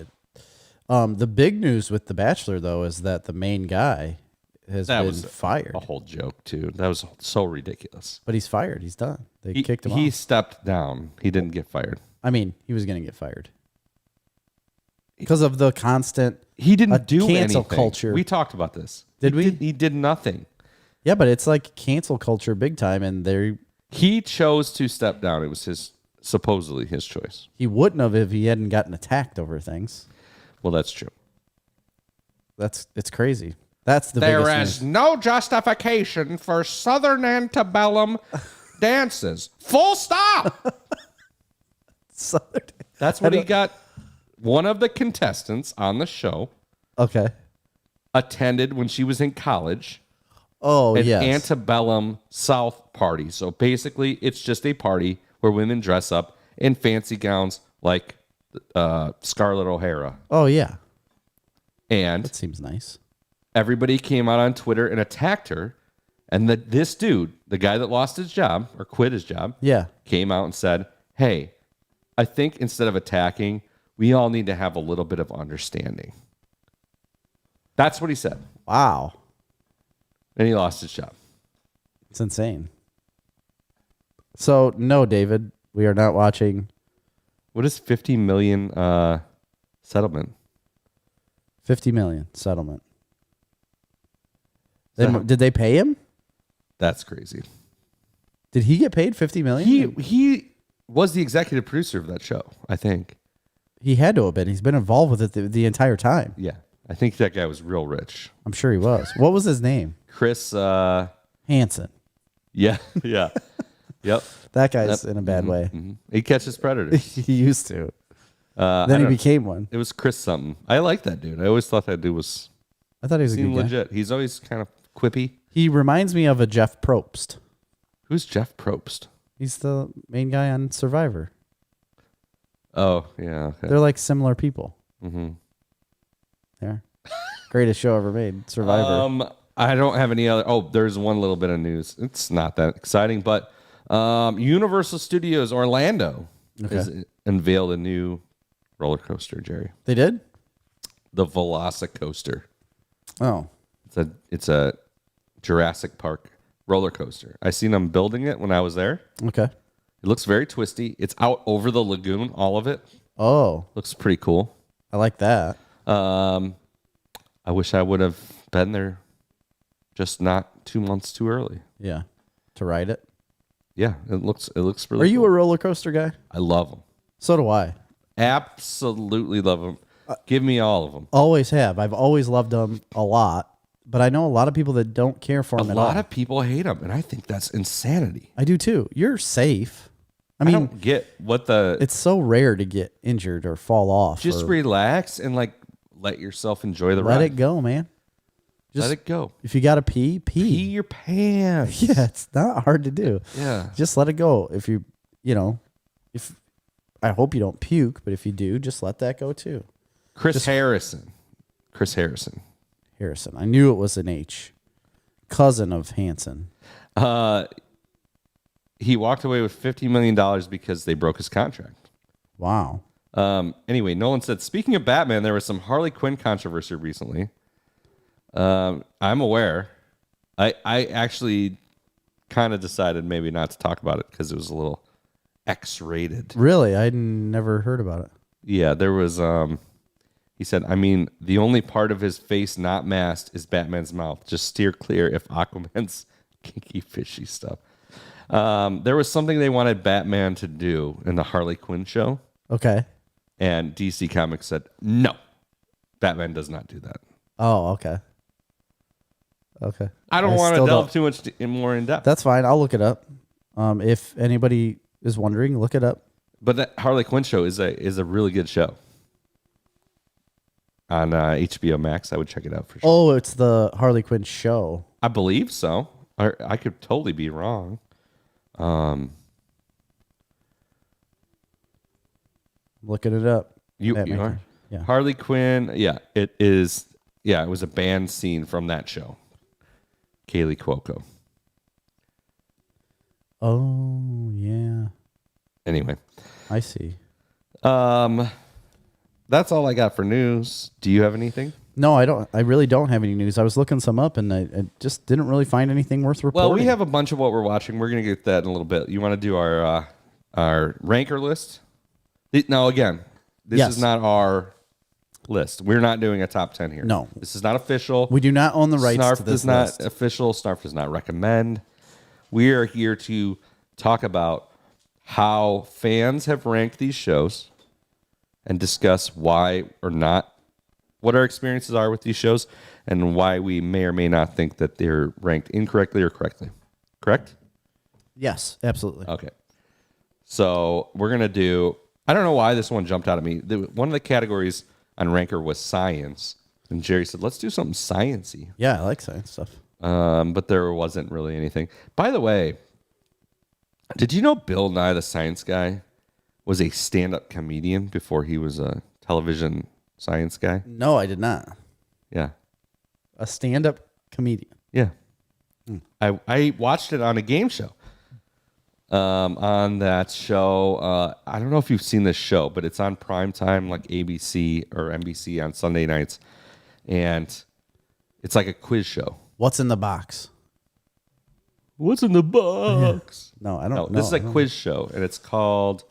The big news with The Bachelor, though, is that the main guy has That been was fired. a whole joke, too. That was so ridiculous. But he's fired. He's done. They He, kicked him he off. stepped down. He didn't get fired. I mean, he was going to get fired because of the constant. He didn't A do cancel anything. culture. We talked about this. Did we? He did nothing. Yeah, but it's like cancel culture big time, and He chose to step down. It was supposedly his choice. he wouldn't have if he hadn't gotten attacked over things. Well, that's true. It's crazy. That's the There biggest is news. no justification for Southern antebellum dances. Full stop. That's what he got. One of the contestants on the show Okay. attended when she was in college Oh an yes. antebellum South party. So basically, it's just a party where women dress up in fancy gowns like Scarlett O'Hara. Oh yeah. And That seems nice. everybody came out on Twitter and attacked her. And this dude, the guy that lost his job or quit his job, Yeah. came out and said, hey, I think instead of attacking, we all need to have a little bit of understanding. That's what he said. Wow. And he lost his job. It's insane. So no, David, we are not watching What is 50 million settlement? 50 million settlement. So- Did they pay him? That's crazy. Did he get paid 50 million? He was the executive producer of that show, I think. He had to have been. He's been involved with it the entire time. Yeah. I think that guy was real rich. I'm sure he was. What was his name? Chris, Hansen. yeah. Yep. That guy's in a bad way. Mhm. He catches predators. He used to. I Then he don't- became one. It was Chris something. I like that dude. I always thought that dude was I thought he was a seemed good guy. legit. He's always kind of quippy. He reminds me of a Jeff Probst. Who's Jeff Probst? He's the main guy on Survivor. Oh, yeah. Okay. They're like similar people. Mm-hmm. There. Greatest show ever made. Survivor. I don't have any other. Oh, there's one little bit of news. It's not that exciting, but Universal Studios Orlando has unveiled a new roller coaster, Jerry. They did? The Velocicoaster. Oh. It's a Jurassic Park roller coaster. I seen them building it when I was there. Okay. It looks very twisty. It's out over the lagoon, all of it. Oh. Looks pretty cool. I like that. I wish I would have been there just not 2 months too early. Yeah. To ride it. Yeah, it looks really. Are you cool. a roller coaster guy? I love them. So do I. Absolutely love them. Give me all of them. Always have. I've always loved them a lot, but I know a lot of people that don't care for them A at all. lot of people hate them, and I think that's insanity. I do too. You're safe. I I mean, don't get what the. it's so rare to get injured or fall off. Just or relax and like let yourself enjoy the let ride. it go, man. Let it go. If you got to pee. Pee your pants. Yeah, it's not hard to do. Yeah. Just let it go. If if I hope you don't puke, but if you do, just let that go too. Chris Harrison. Harrison. I knew it was an H. Cousin of Hanson. He walked away with $50 million because they broke his contract. Wow. Anyway, Nolan said, speaking of Batman, there was some Harley Quinn controversy recently. I'm aware. I actually kind of decided maybe not to talk about it because it was a little X-rated. Really? I never heard about it. Yeah, there was. He said, I mean, the only part of his face not masked is Batman's mouth. Just steer clear if Aquaman's kinky, fishy stuff. There was something they wanted Batman to do in the Harley Quinn show. Okay. And DC Comics said, no, Batman does not do that. Oh, okay. Okay. I don't want to still delve don't- too much more in depth. That's fine. I'll look it up. If anybody is wondering, look it up. But that Harley Quinn show is a really good show. On HBO Max, I would check it out for sure. Oh, it's the Harley Quinn show. I believe so. I could totally be wrong. Looking it up. You Batman. are? Yeah. Harley Quinn, yeah, it is. Yeah, it was a banned scene from that show. Kaylee Cuoco. Oh, yeah. Anyway, I see. that's all I got for news. Do you have anything? No, I don't. I really don't have any news. I was looking some up, and I just didn't really find anything worth reporting. Well, we have a bunch of what we're watching. We're going to get that in a little bit. You want to do our ranker list? No, again, this Yes. is not our list. We're not doing a top 10 here. No. This is not official. We do not own the rights Snarf to this is not list. official. Snarf does not recommend. We are here to talk about how fans have ranked these shows and discuss why or not, what our experiences are with these shows, and why we may or may not think that they're ranked incorrectly or correctly. Correct? Yes, absolutely. Okay. So we're going to do, I don't know why this one jumped out at me. One of the categories on Ranker was science. And Jerry said, let's do something sciencey. Yeah, I like science stuff. But there wasn't really anything. By the way, did you know Bill Nye the Science Guy was a stand-up comedian before he was a television science guy? No, I did not. Yeah. A stand-up comedian. Yeah. I watched it on a game show. On that show, I don't know if you've seen this show, but it's on primetime, like ABC or NBC on Sunday nights. And it's like a quiz show. What's in the box? What's in the box? No, I don't No, know. this is a quiz show, and it's called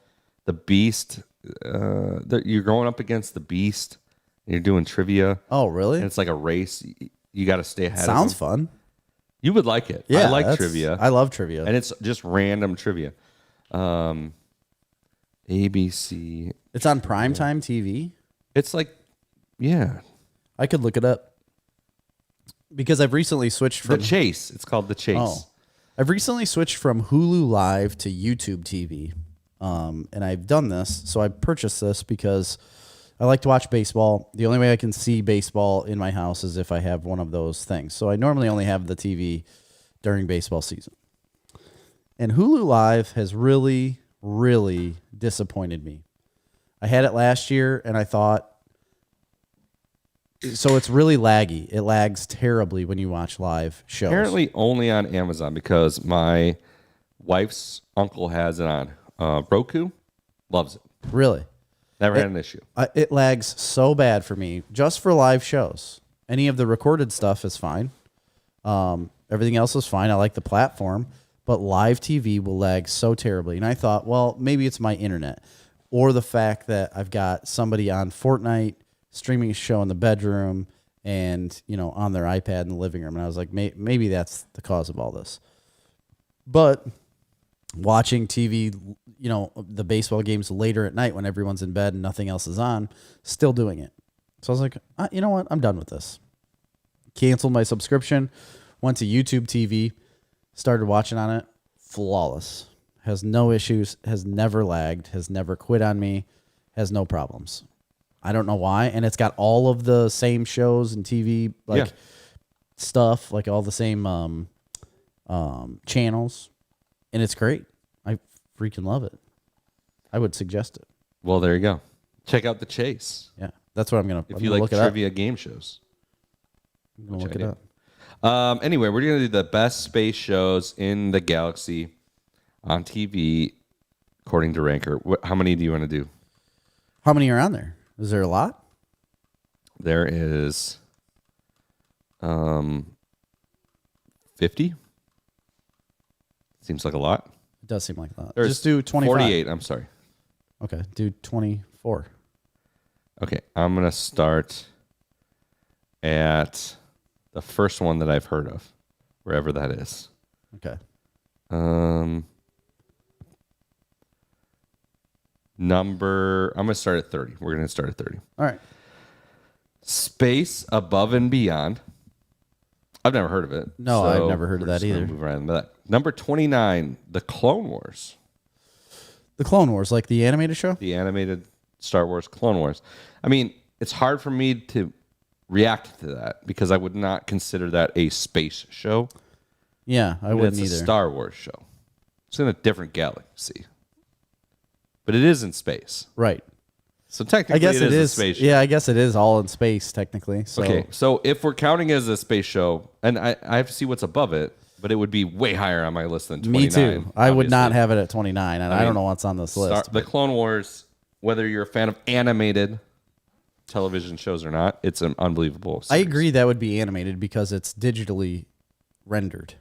The Beast. You're going up against the Beast, and you're doing trivia, Oh, really? and it's like a race. You got to stay ahead Sounds of them. fun. You would like it. Yeah, I like that's- trivia. I love trivia. And it's just random trivia. ABC. It's on primetime TV. It's like, yeah. I could look it up because I've recently switched The from Chase. It's called The Chase. Oh, I've recently switched from Hulu Live to YouTube TV, and I've done this. So I purchased this because I like to watch baseball. The only way I can see baseball in my house is if I have one of those things. So I normally only have the TV during baseball season. And Hulu Live has really, really disappointed me. I had it last year, and I thought, so it's really laggy. It lags terribly when you watch live shows. Apparently only on Amazon because my wife's uncle has it on Roku. Loves it. Really. Never had an issue. It lags so bad for me just for live shows. Any of the recorded stuff is fine. Everything else is fine. I like the platform, but live TV will lag so terribly. And I thought, well, maybe it's my internet or the fact that I've got somebody on Fortnite streaming a show in the bedroom and on their iPad in the living room. And I was like, maybe that's the cause of all this. But watching TV, the baseball games later at night when everyone's in bed and nothing else is on, still doing it. So I was like, you know what? I'm done with this. Canceled my subscription, went to YouTube TV, started watching on it. Flawless. Has no issues, has never lagged, has never quit on me, has no problems. I don't know why. And it's got all of the same shows and TV stuff, like all the same channels. And it's great. I freaking love it. I would suggest it. Well, there you go. Check out The Chase. Yeah. That's what I'm going to If you like trivia game shows. I'm going to look it up. Anyway, we're going to do the best space shows in the galaxy on TV, according to Ranker. How many do you want to do? How many are on there? Is there a lot? There is 50. Seems like a lot. It does seem like a lot. There's Just do 25. 48, I'm sorry. Okay, do 24. Okay, I'm going to start at the first one that I've heard of, wherever that is. Okay. I'm going to start at 30. We're going to start at 30. All right. Space Above and Beyond. I've never heard of it. No, I've never heard of that either. Move right into that. Number 29, The Clone Wars. The Clone Wars, like the animated show? The animated Star Wars Clone Wars. I mean, it's hard for me to react to that because I would not consider that a space show. Yeah, I wouldn't it's either. It's a Star Wars show. It's in a different galaxy. But it is in space. Right. So technically I guess it is a space show. Yeah, I guess it is all in space, technically. So. Okay, so if we're counting it as a space show, and I have to see what's above it, but it would be way higher on my list than 29. Me too. I would not obviously. have it at 29, and I don't know what's on this list. The Clone Wars, whether you're a fan of animated television shows or not, it's an unbelievable series. I agree that would be animated because it's digitally rendered.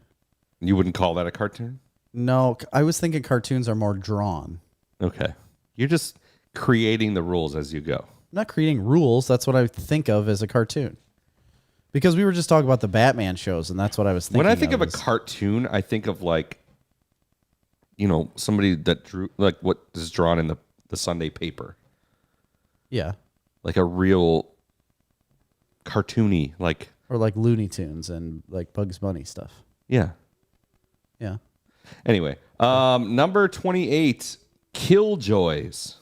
You wouldn't call that a cartoon? No, I was thinking cartoons are more drawn. Okay. You're just creating the rules as you go. I'm not creating rules. That's what I think of as a cartoon. Because we were just talking about the Batman shows, and that's what I was thinking. When I think of a cartoon, I think of somebody that drew, like what is drawn in the Sunday paper. Yeah. Like a real cartoony, like. Or like Looney Tunes and like Bugs Bunny stuff. Yeah. Yeah. Anyway, number 28, Killjoys.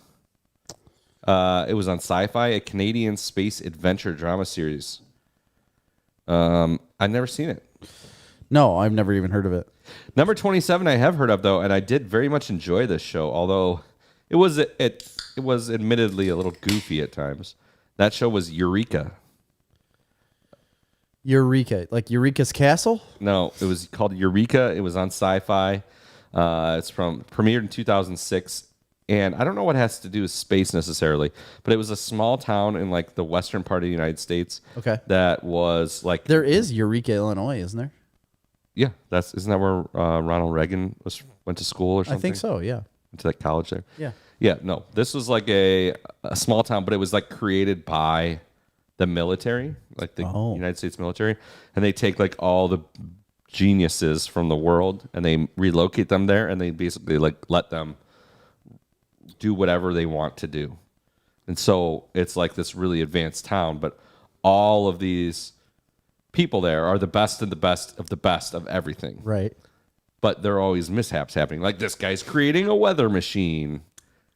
It was on Sci-Fi, a Canadian space adventure drama series. I've never seen it. No, I've never even heard of it. Number 27, I have heard of though, and I did very much enjoy this show. Although it was admittedly a little goofy at times. That show was Eureka. Eureka, like Eureka's Castle? No, it was called Eureka. It was on Sci-Fi. It's premiered in 2006. And I don't know what it has to do with space necessarily, but it was a small town in like the western part of the United States. Okay. That was like There is Eureka, Illinois, isn't there? Yeah, isn't that where Ronald Reagan went to school or something? I think so, yeah. Went to that college there. Yeah. Yeah, no. This was like a small town, but it was like created by the military, like the United States military, and they take like all the geniuses from the world and they relocate them there, and they basically like let them do whatever they want to do. And so it's like this really advanced town, but all of these people there are the best and the best of the best of everything. Right. But there are always mishaps happening. Like this guy's creating a weather machine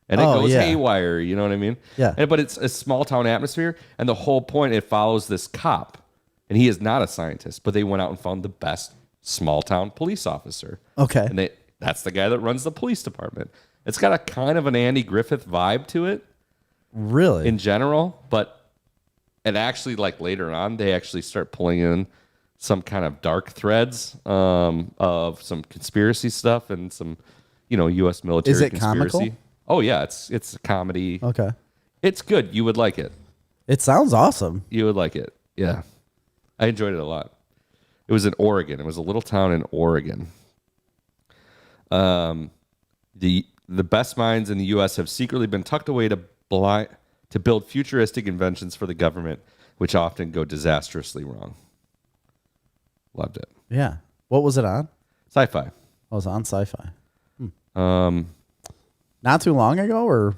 and it goes haywire. You know what I mean? Yeah. But it's a small town atmosphere. And the whole point, it follows this cop. And he is not a scientist, but they went out and found the best small town police officer. Okay. And that's the guy that runs the police department. It's got a kind of an Andy Griffith vibe to it. Really? In general. But it actually, like later on, they actually start pulling in some kind of dark threads of some conspiracy stuff and some, U.S. military Is it conspiracy. comical? Oh, yeah. It's a comedy. Okay. It's good. You would like it. It sounds awesome. You would like it. Yeah. I enjoyed it a lot. It was in Oregon. It was a little town in Oregon. The best minds in the U.S. have secretly been tucked away to build futuristic inventions for the government which often go disastrously wrong. Loved it. Yeah. What was it on? Sci-fi. Oh, it was on Sci-Fi. Not too long ago, or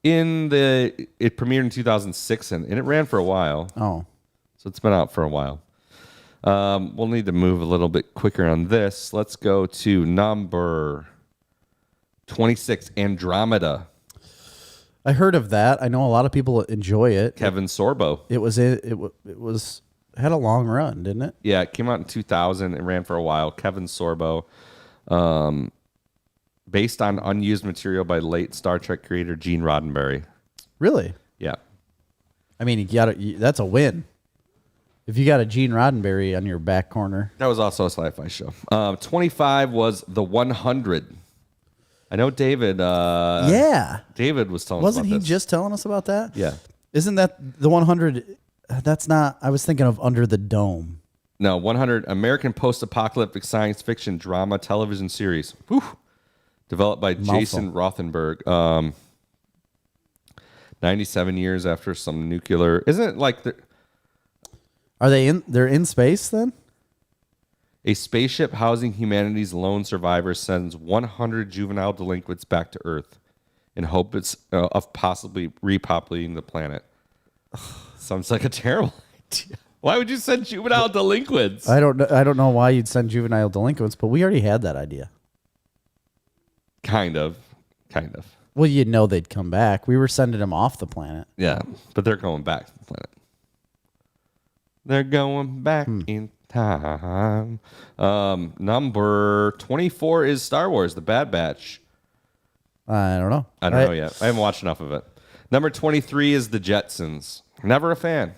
It premiered in 2006 and it ran for a while. oh, So it's been out for a while. We'll need to move a little bit quicker on this. Let's go to number 26, Andromeda. I heard of that. I know a lot of people enjoy it. Kevin Sorbo. It was had a long run, didn't it? Yeah, it came out in 2000. It ran for a while. Kevin Sorbo. Based on unused material by late Star Trek creator Gene Roddenberry. Really? Yeah. I mean, that's a win. If you got a Gene Roddenberry on your back corner. That was also a sci-fi show. 25 was The 100. I know David. Yeah. David was telling us Wasn't about he this. just telling us about that? Yeah. Isn't that the 100? That's not. I was thinking of Under the Dome. No, 100, American post-apocalyptic science fiction drama television series. Whew. Developed by Jason Rothenberg. 97 years after some nuclear. Isn't it like Are they in? They're in space then? a spaceship housing humanity's lone survivors sends 100 juvenile delinquents back to Earth in hopes of possibly repopulating the planet? Sounds like a terrible idea. Why would you send juvenile delinquents? I don't know why you'd send juvenile delinquents, but we already had that idea. Kind of. Well, you'd know they'd come back. We were sending them off the planet. Yeah, but they're going back to the planet. They're going back in time. Number 24 is Star Wars, The Bad Batch. I don't know. I don't know yet. I haven't watched enough of it. Number 23 is The Jetsons. Never a fan.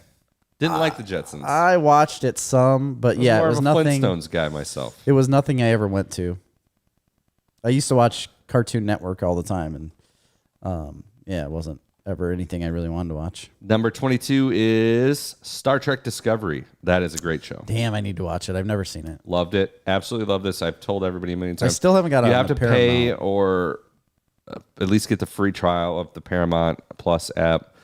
Didn't like The Jetsons. I watched it some, but yeah, More it was of a nothing. Flintstones guy myself. It was nothing I ever went to. I used to watch Cartoon Network all the time, and yeah, it wasn't ever anything I really wanted to watch. Number 22 is Star Trek Discovery. That is a great show. Damn, I need to watch it. I've never seen it. Loved it. Absolutely love this. I've told everybody a million I times. still haven't got it You on have the to pay Paramount. or at least get the free trial of the Paramount Plus app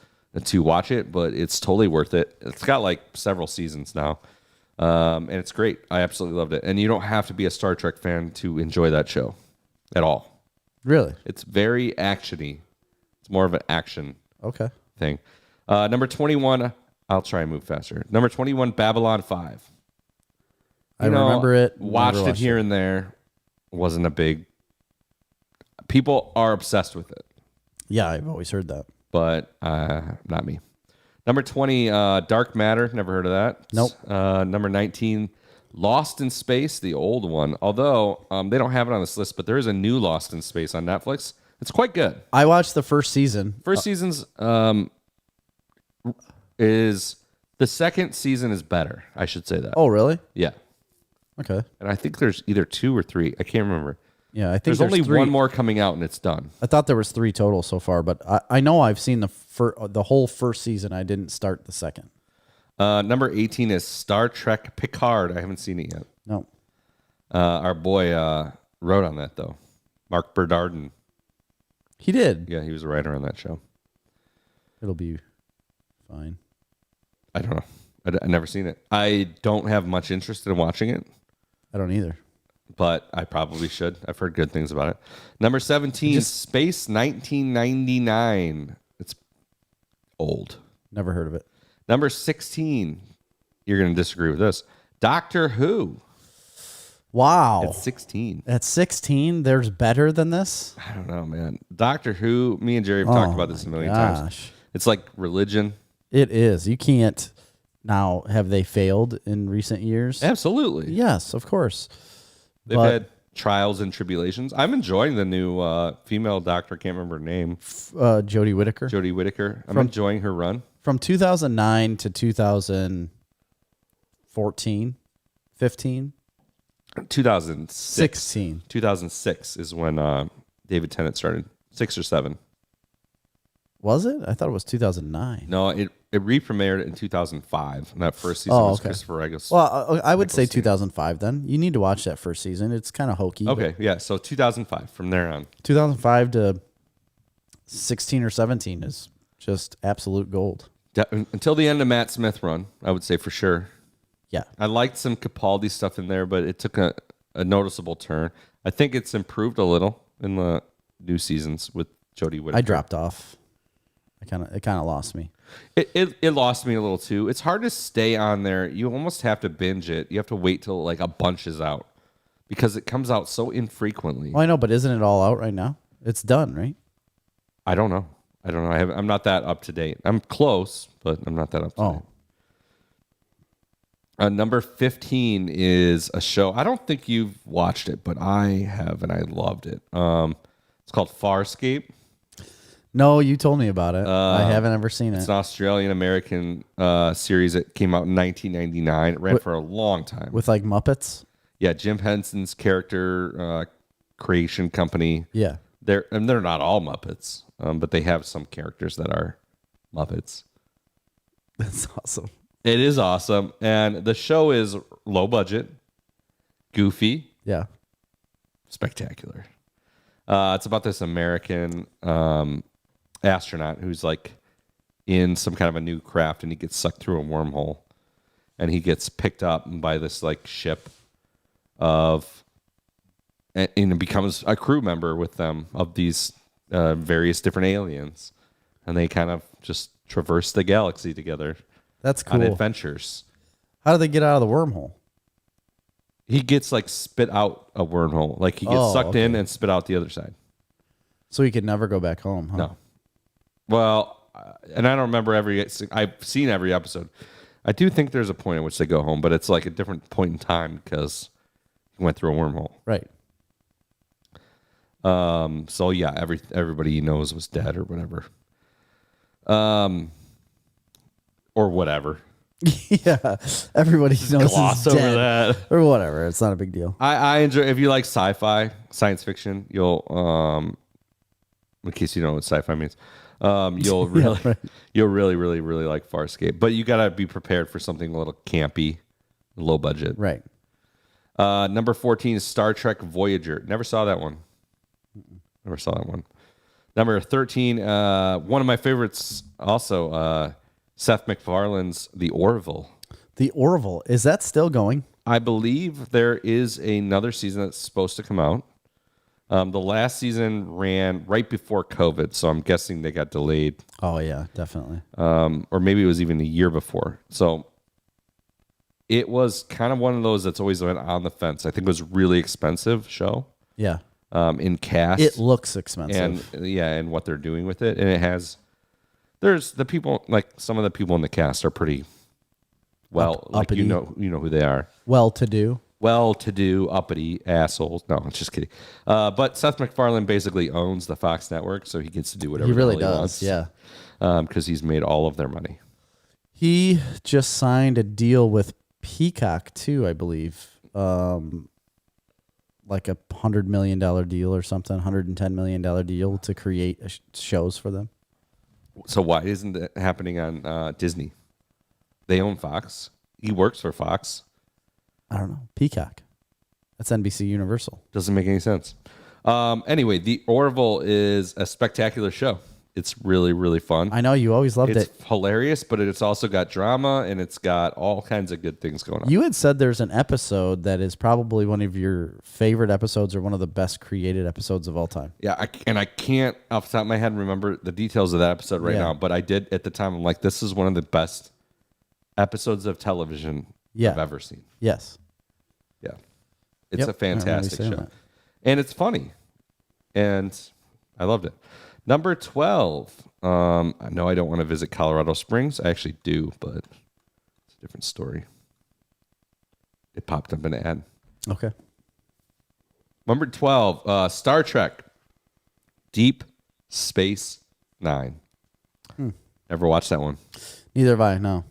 to watch it, but it's totally worth it. It's got like several seasons now, and it's great. I absolutely loved it. And you don't have to be a Star Trek fan to enjoy that show at all. Really? It's very actiony. It's more of an action Okay. thing. Number 21, I'll try and move faster. Number 21, Babylon 5. I remember it. Watched Never it here and there. Wasn't a big... People are obsessed with it, Yeah, I've always heard that. but not me. Number 20, Dark Matter. Never heard of that. Nope. Number 19, Lost in Space, the old one. Although they don't have it on this list, but there is a new Lost in Space on Netflix. It's quite good. I watched the first season. First season's is the second season is better. I should say that. Oh, really? Yeah, Okay. and I think there's either 2 or 3. I can't remember. Yeah, I think There's only 3. one more coming out, and it's done. I thought there was 3 total so far, but I know I've seen the whole first season. I didn't start the second. Number 18 is Star Trek Picard. I haven't seen it yet. No. Our boy wrote on that though. Mark Bernardin. He did. Yeah, he was a writer on that show. It'll be fine. I don't know. I've never seen it. I don't have much interest in watching it, I don't either. but I probably should. I've heard good things about it. Number 17, Space 1999. It's old. Never heard of it. Number 16, you're going to disagree with this. Doctor Who. Wow. It's 16. At 16, there's better than this? I don't know, man. Doctor Who, me and Jerry have talked about this a million times. Gosh. It's like religion. It is. You can't. Now, have they failed in recent years? Absolutely. Yes, of course. They've But- had trials and tribulations. I'm enjoying the new female doctor. Can't remember her name. Jodie Whittaker. Jodie Whittaker. I'm enjoying her run. From 2009 to 2014, 15, 2006. 16. 2006 is when David Tennant started. 6 or 7. Was it? I thought it was 2009. No, it re-premiered in 2005. And that first season Oh, was okay. Christopher Eccleston. Well, I would say Eccleston. 2005 then. You need to watch that first season. It's kind of hokey. but Okay, yeah. So 2005 from there on. 2005 to 16 or 17 is just absolute gold. Until the end of Matt Smith run, I would say for sure. Yeah. I liked some Capaldi stuff in there, but it took a noticeable turn. I think it's improved a little in the new seasons with Jodie Whittaker. I dropped off. It kind of lost me. It lost me a little too. It's hard to stay on there. You almost have to binge it. You have to wait till like a bunch is out because it comes out so infrequently. Well, I know, but isn't it all out right now? It's done, right? I don't know. I'm not that up to date. I'm close, but I'm not that up to date. Number 15 is a show. I don't think you've watched it, but I have, and I loved it. It's called Farscape. No, you told me about it. I haven't ever seen It's it. an Australian-American series that came out in 1999. It ran for a long time. With like Muppets? Yeah, Jim Henson's character creation company. Yeah. They're not all Muppets, but they have some characters that are Muppets. That's awesome. It is awesome, and the show is low budget, goofy, Yeah. spectacular. It's about this American astronaut who's like in some kind of a new craft, and he gets sucked through a wormhole, and he gets picked up by this like ship and becomes a crew member with them of these various different aliens, and they kind of just traverse the galaxy together. That's cool. On adventures. How do they get out of the wormhole? He gets like spit out a wormhole. Like he gets sucked in and spit out the other side. So he could never go back home, huh? No. Well, and I don't remember I've seen every episode. I do think there's a point at which they go home, but it's like a different point in time because he went through a wormhole. Right. So yeah, everybody he knows was dead or whatever. Or whatever. Yeah. Everybody knows Gloss is over dead. that. Or whatever. It's not a big deal. I enjoy, if you like sci-fi, science fiction, you'll in case you know what sci-fi means, you'll really you'll really like Farscape. But you gotta be prepared for something a little campy, low budget. Right. Number 14 is Star Trek Voyager. Never saw that one. Never saw that one. Number 13, one of my favorites also, Seth MacFarlane's The Orville. The Orville. Is that still going? I believe there is another season that's supposed to come out. The last season ran right before COVID, so I'm guessing they got delayed. Oh, yeah, definitely. Or maybe it was even a year before. So it was kind of one of those that's always been on the fence. I think it was a really expensive show. Yeah. In cast. It looks expensive. And what they're doing with it. And it has, there's the people, like some of the people in the cast are pretty uppity. you know who they are. Well-to-do. Well-to-do, uppity assholes. No, I'm just kidding. But Seth MacFarlane basically owns the Fox network, so he gets to do whatever He really the hell does, he wants. yeah. Because he's made all of their money. He just signed a deal with Peacock, too, I believe. Like a $100 million deal or something, $110 million deal to create shows for them. So why isn't it happening on Disney? They own Fox. He works for Fox. I don't know. Peacock. That's NBC Universal. Doesn't make any sense. Anyway, The Orville is a spectacular show. It's really, really fun. I know you always loved It's it. hilarious, but it's also got drama and it's got all kinds of good things going on. You had said there's an episode that is probably one of your favorite episodes or one of the best created episodes of all time. Yeah, I can't off the top of my head remember the details of that episode right now, but I did at the time. I'm like, this is one of the best episodes of television I've ever seen. Yes. Yeah. It's a fantastic show. That. And it's funny. And I loved it. Number 12. I know I don't want to visit Colorado Springs. I actually do, but it's a different story. It popped up an ad. Okay. Number 12, Star Trek Deep Space Nine. Never watched that one. Neither have I, no.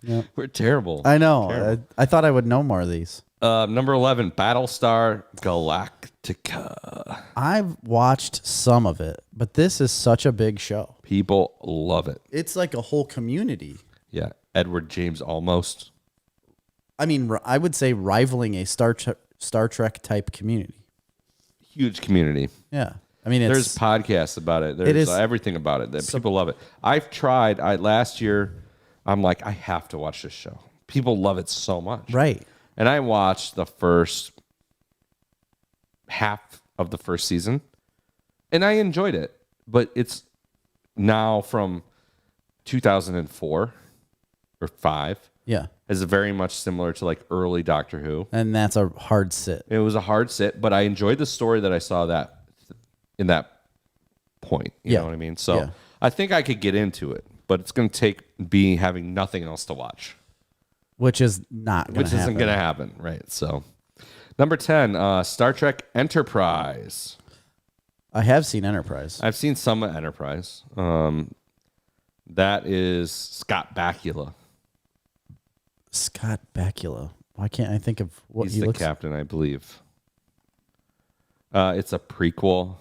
Yep. We're terrible. I know. Terrible. I thought I would know more of these. Number 11, Battlestar Galactica. I've watched some of it, but this is such a big show. People love it. It's like a whole community. Yeah. Edward James Olmos. I mean, I would say rivaling a Star Trek type community. Huge community. Yeah. I mean, there's podcasts about it. There's is everything about it that people love it. I've tried. Last year, I'm like, I have to watch this show. People love it so much. right. And I watched the first half of the first season, and I enjoyed it. But it's now from 2004 or 5. Yeah. Is very much similar to like early Doctor Who. And that's a hard sit. It was a hard sit, but I enjoyed the story that I saw that in that point. You know what I mean? So I think I could get into it, but it's going to take having nothing else to watch. Which is not going to happen. Isn't going to happen, right? So, number 10, Star Trek Enterprise. I have seen Enterprise. I've seen some of Enterprise. That is Scott Bakula. Scott Bakula. Why can't I think of what He's he the looks captain, I believe. It's a prequel.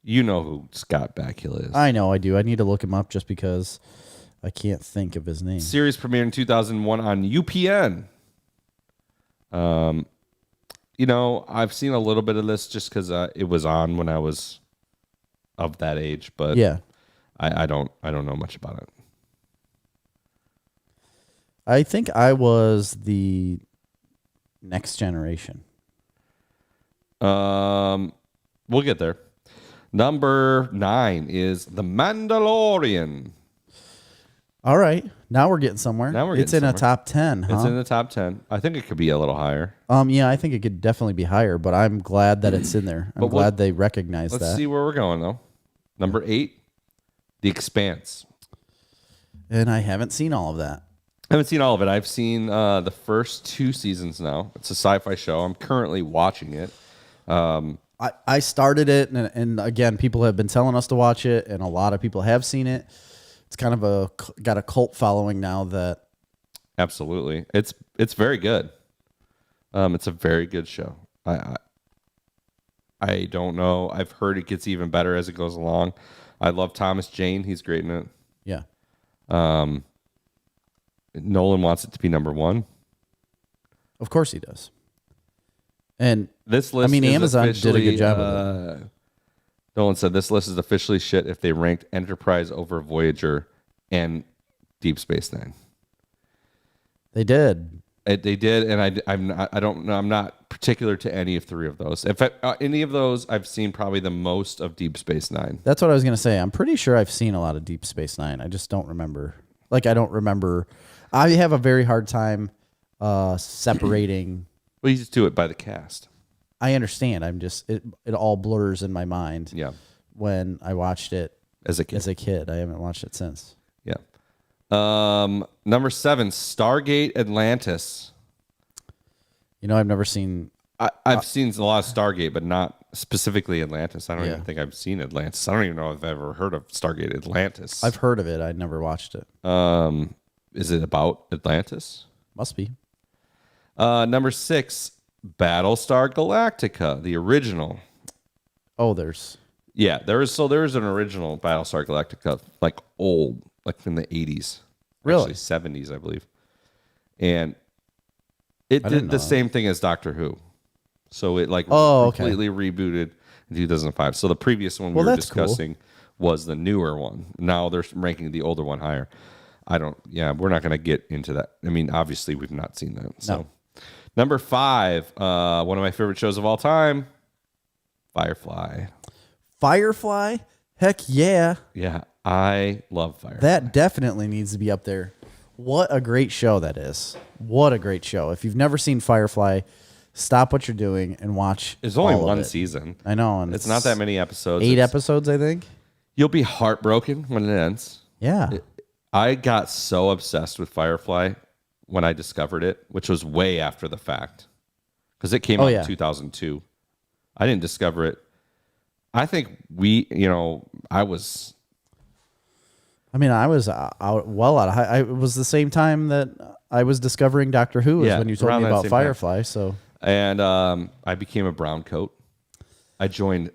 You know who Scott Bakula is. I know, I do. I need to look him up just because I can't think of his name. Series premiered in 2001 on UPN. I've seen a little bit of this just because it was on when I was of that age, but Yeah. I don't know much about it. I think I was the Next Generation. We'll get there. Number 9 is The Mandalorian. All right. Now we're getting somewhere. It's in a top 10, huh? It's in the top 10. I think it could be a little higher. Yeah, I think it could definitely be higher, but I'm glad that it's in there. I'm glad they recognize that. Let's see where we're going, though. Number 8, The Expanse. And I haven't seen all of that. I haven't seen all of it. I've seen the first 2 seasons now. It's a sci-fi show. I'm currently watching it. I started it, and again, people have been telling us to watch it, and a lot of people have seen it. It's kind of got a cult following now. That absolutely, it's very good. It's a very good show. I don't know. I've heard it gets even better as it goes along. I love Thomas Jane. He's great in it. Yeah. Nolan wants it to be number 1. Of course he does. And this list, Amazon did a good job of it. Nolan said this list is officially shit if they ranked Enterprise over Voyager and Deep Space Nine. They did. They did, and I'm not particular to any of 3 of those. In fact, any of those, I've seen probably the most of Deep Space Nine. That's what I was going to say. I'm pretty sure I've seen a lot of Deep Space Nine. I just don't remember. I don't remember. I have a very hard time separating. Well, you just do it by the cast. I understand. It all blurs in my mind. Yeah. When I watched it as a kid, I haven't watched it since. Yeah. Number 7, Stargate Atlantis. I've never seen. I've seen a lot of Stargate, but not specifically Atlantis. I don't Yeah. even think I've seen Atlantis. I don't even know if I've ever heard of Stargate Atlantis. I've heard of it. I never watched it. Is it about Atlantis? Must be. Number 6, Battlestar Galactica, the original. Oh, there's. Yeah, there is an original Battlestar Galactica, like old, like in the 80s. Really? Actually, 70s, I believe. And it did the same thing as Doctor Who. So it completely rebooted in 2005. So the previous one we were discussing was the newer one. Now they're ranking the older one higher. We're not going to get into that. I mean, obviously we've not seen that. So No. Number 5, one of my favorite shows of all time, Firefly. Firefly? Heck yeah. Yeah, I love Firefly. That definitely needs to be up there. What a great show that is. What a great show. If you've never seen Firefly, stop what you're doing and watch. There's only all of one it. season. I know. And It's not that many episodes. 8 episodes, I think. You'll be heartbroken when it ends. Yeah. I got so obsessed with Firefly when I discovered it, which was way after the fact, because it came out in 2002. I didn't discover it. I think I was well out of high. It was the same time that I was discovering Doctor Who is when you told me about Firefly. So, and I became a brown coat. I joined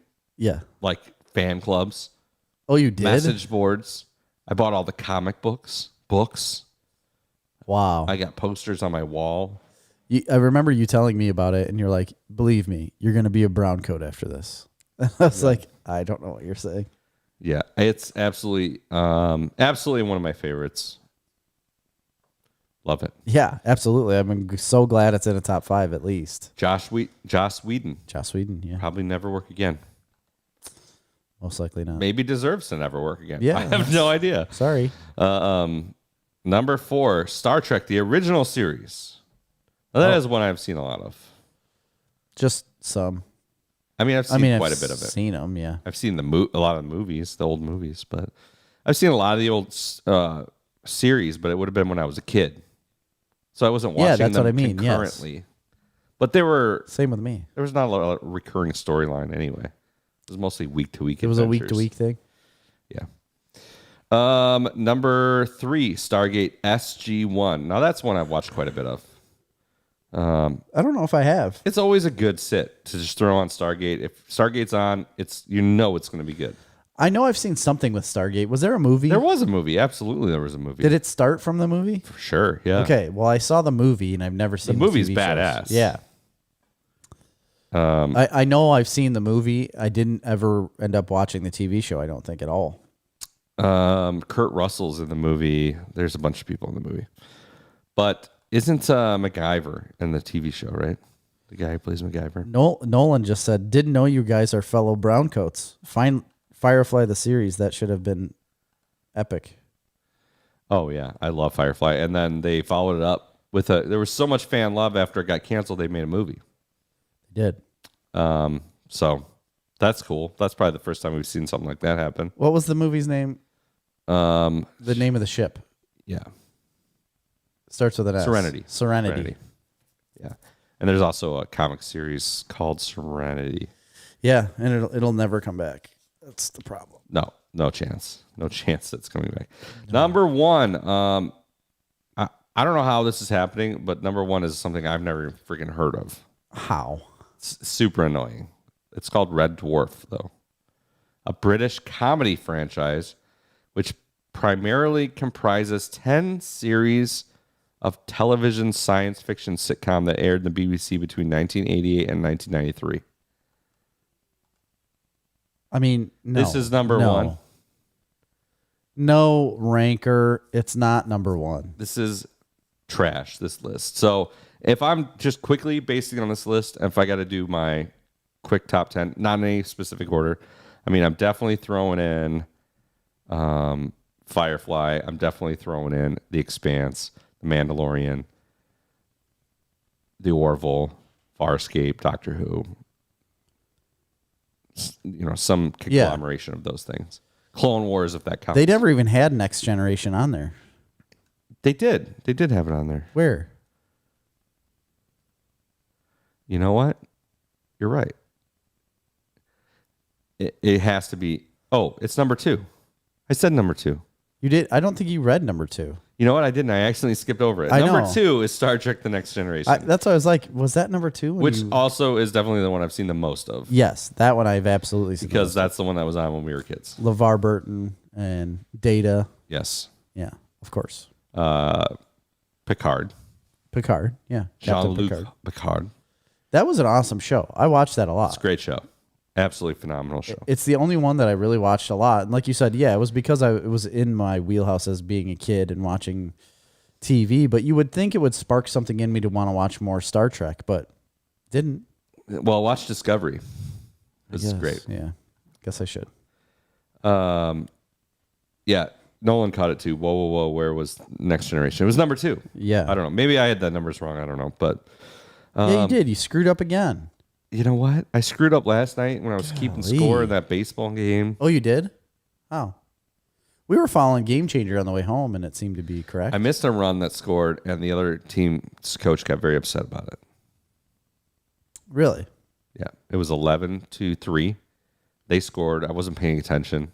fan clubs. Oh, you did? Message boards. I bought all the comic books. Wow. I got posters on my wall. I remember you telling me about it, and you're like, believe me, you're going to be a brown coat after this. I was like, I don't know what you're saying. Yeah, it's absolutely absolutely one of my favorites. Love it. Yeah, absolutely. I'm so glad it's in a top 5 at least. Joss Whedon. Joss Whedon, yeah. Probably never work again. Most likely not. Maybe deserves to never work again. Yeah, I have no idea. Sorry. Number 4, Star Trek, the original series. Now, that is one I've seen a lot of. Just some. I mean, I've seen quite a bit of it. Seen them, yeah. I've seen a lot of the movies, the old movies, but I've seen a lot of the old series, but it would have been when I was a kid. So I wasn't watching that's them what I mean, concurrently. yes. But there Same with me. was not a lot of recurring storyline anyway. It was mostly week to week. It was a week to week thing. Yeah. Number 3, Stargate SG-1. Now that's one I've watched quite a bit of. I don't know if I have. It's always a good sit to just throw on Stargate. If Stargate's on, it's going to be good. I know I've seen something with Stargate. Was there a movie? There was a movie. Absolutely, there was a movie. Did it start from the movie? For sure, yeah. Okay, well, I saw the movie and I've never seen the movie's TV badass. shows. Yeah. I know I've seen the movie. I didn't ever end up watching the TV show, I don't think, at all. Kurt Russell's in the movie. There's a bunch of people in the movie. But isn't MacGyver in the TV show, right? The guy who plays MacGyver. Nolan just said, didn't know you guys are fellow browncoats. Find Firefly the series. That should have been epic. Oh, yeah. I love Firefly. And then they followed it up with there was so much fan love after it got canceled, they made a movie. They did. So that's cool. That's probably the first time we've seen something like that happen. What was the movie's name? The name of the ship. Yeah. Starts with an S. Serenity. Yeah. And there's also a comic series called Serenity. Yeah, and it'll never come back. That's the problem. No chance. No chance that's coming back. No. Number 1, I don't know how this is happening, but number 1 is something I've never freaking heard of. How? It's super annoying. It's called Red Dwarf, though. A British comedy franchise which primarily comprises 10 series of television science fiction sitcom that aired in the BBC between 1988 and 1993. I mean, no. This is number 1. No ranker. It's not number 1. This is trash, this list. So if I'm just quickly basing on this list, if I got to do my quick top 10, not in any specific order, I mean, I'm definitely throwing in Firefly. I'm definitely throwing in The Expanse, The Mandalorian, The Orville, Farscape, Doctor Who. You know, some conglomeration of those things. Clone Wars, if that counts. They never even had Next Generation on there. They did. They did have it on there. Where? You know what? You're right. It has to be. Oh, it's number 2. I said number 2. You did? I don't think you read number 2. You know what? I didn't. I accidentally skipped over it. I Number know. 2 is Star Trek: The Next Generation. That's why I was like, was that number 2? Which also is definitely the one I've seen the most of. Yes, that one I've absolutely seen. Because that's the one that was on when we were kids. LeVar Burton and Data. Yes. Yeah, of course. Picard. Yeah. Captain Jean-Luc Picard. That was an awesome show. I watched that a lot. It's a great show. Absolutely phenomenal show. It's the only one that I really watched a lot. And like you said, yeah, it was because it was in my wheelhouse as being a kid and watching TV. But you would think it would spark something in me to want to watch more Star Trek, but didn't. Well, watch Discovery. This is great. Yeah, guess I should. Yeah, Nolan caught it too. Whoa. Where was Next Generation? It was number 2. Yeah. I don't know. Maybe I had the numbers wrong. I don't know. But yeah, you did. You screwed up again. you know what? I screwed up last night when I was keeping score in that baseball game. Oh, you did? Oh. We were following Game Changer on the way home, and it seemed to be correct. I missed a run that scored, and the other team's coach got very upset about it. Really? Yeah. It was 11-3. They scored. I wasn't paying attention. And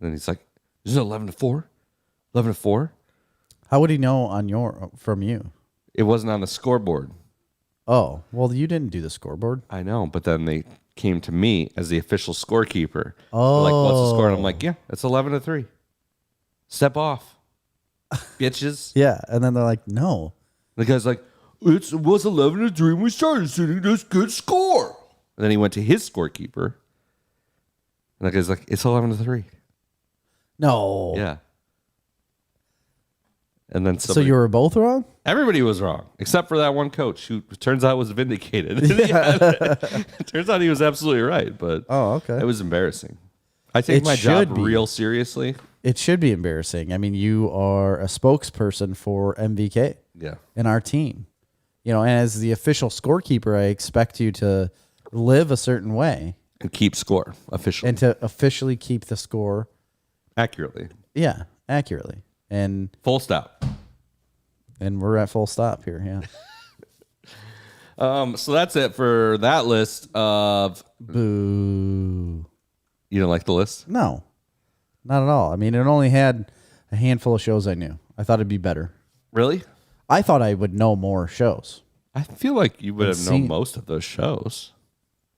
then he's like, "Isn't it 11-4? 11-4?" How would he know from you? It wasn't on the scoreboard. Oh, well, you didn't do the scoreboard. I know, but then they came to me as the official scorekeeper. Oh. They're like, what's the score? And I'm like, yeah, it's 11-3. Step off, bitches. Yeah, and then they're like, no. The guy's like, it was 11-3 when we started sitting this good score. And then he went to his scorekeeper. And that guy's like, it's 11-3. No. Yeah. And then So you were both wrong? everybody was wrong, except for that one coach who turns out was vindicated. It turns out he was absolutely right, but it was embarrassing. I take my job real seriously. It should be embarrassing. I mean, you are a spokesperson for MVK and our team. You know, and as the official scorekeeper, I expect you to live a certain way. And keep score officially. And to officially keep the score. Accurately. Yeah, accurately. And full stop. And we're at full stop here, yeah. So that's it for that list of... Boo. You don't like the list? No, not at all. I mean, it only had a handful of shows I knew. I thought it'd be better. Really? I thought I would know more shows. I feel like you would have known most of those shows.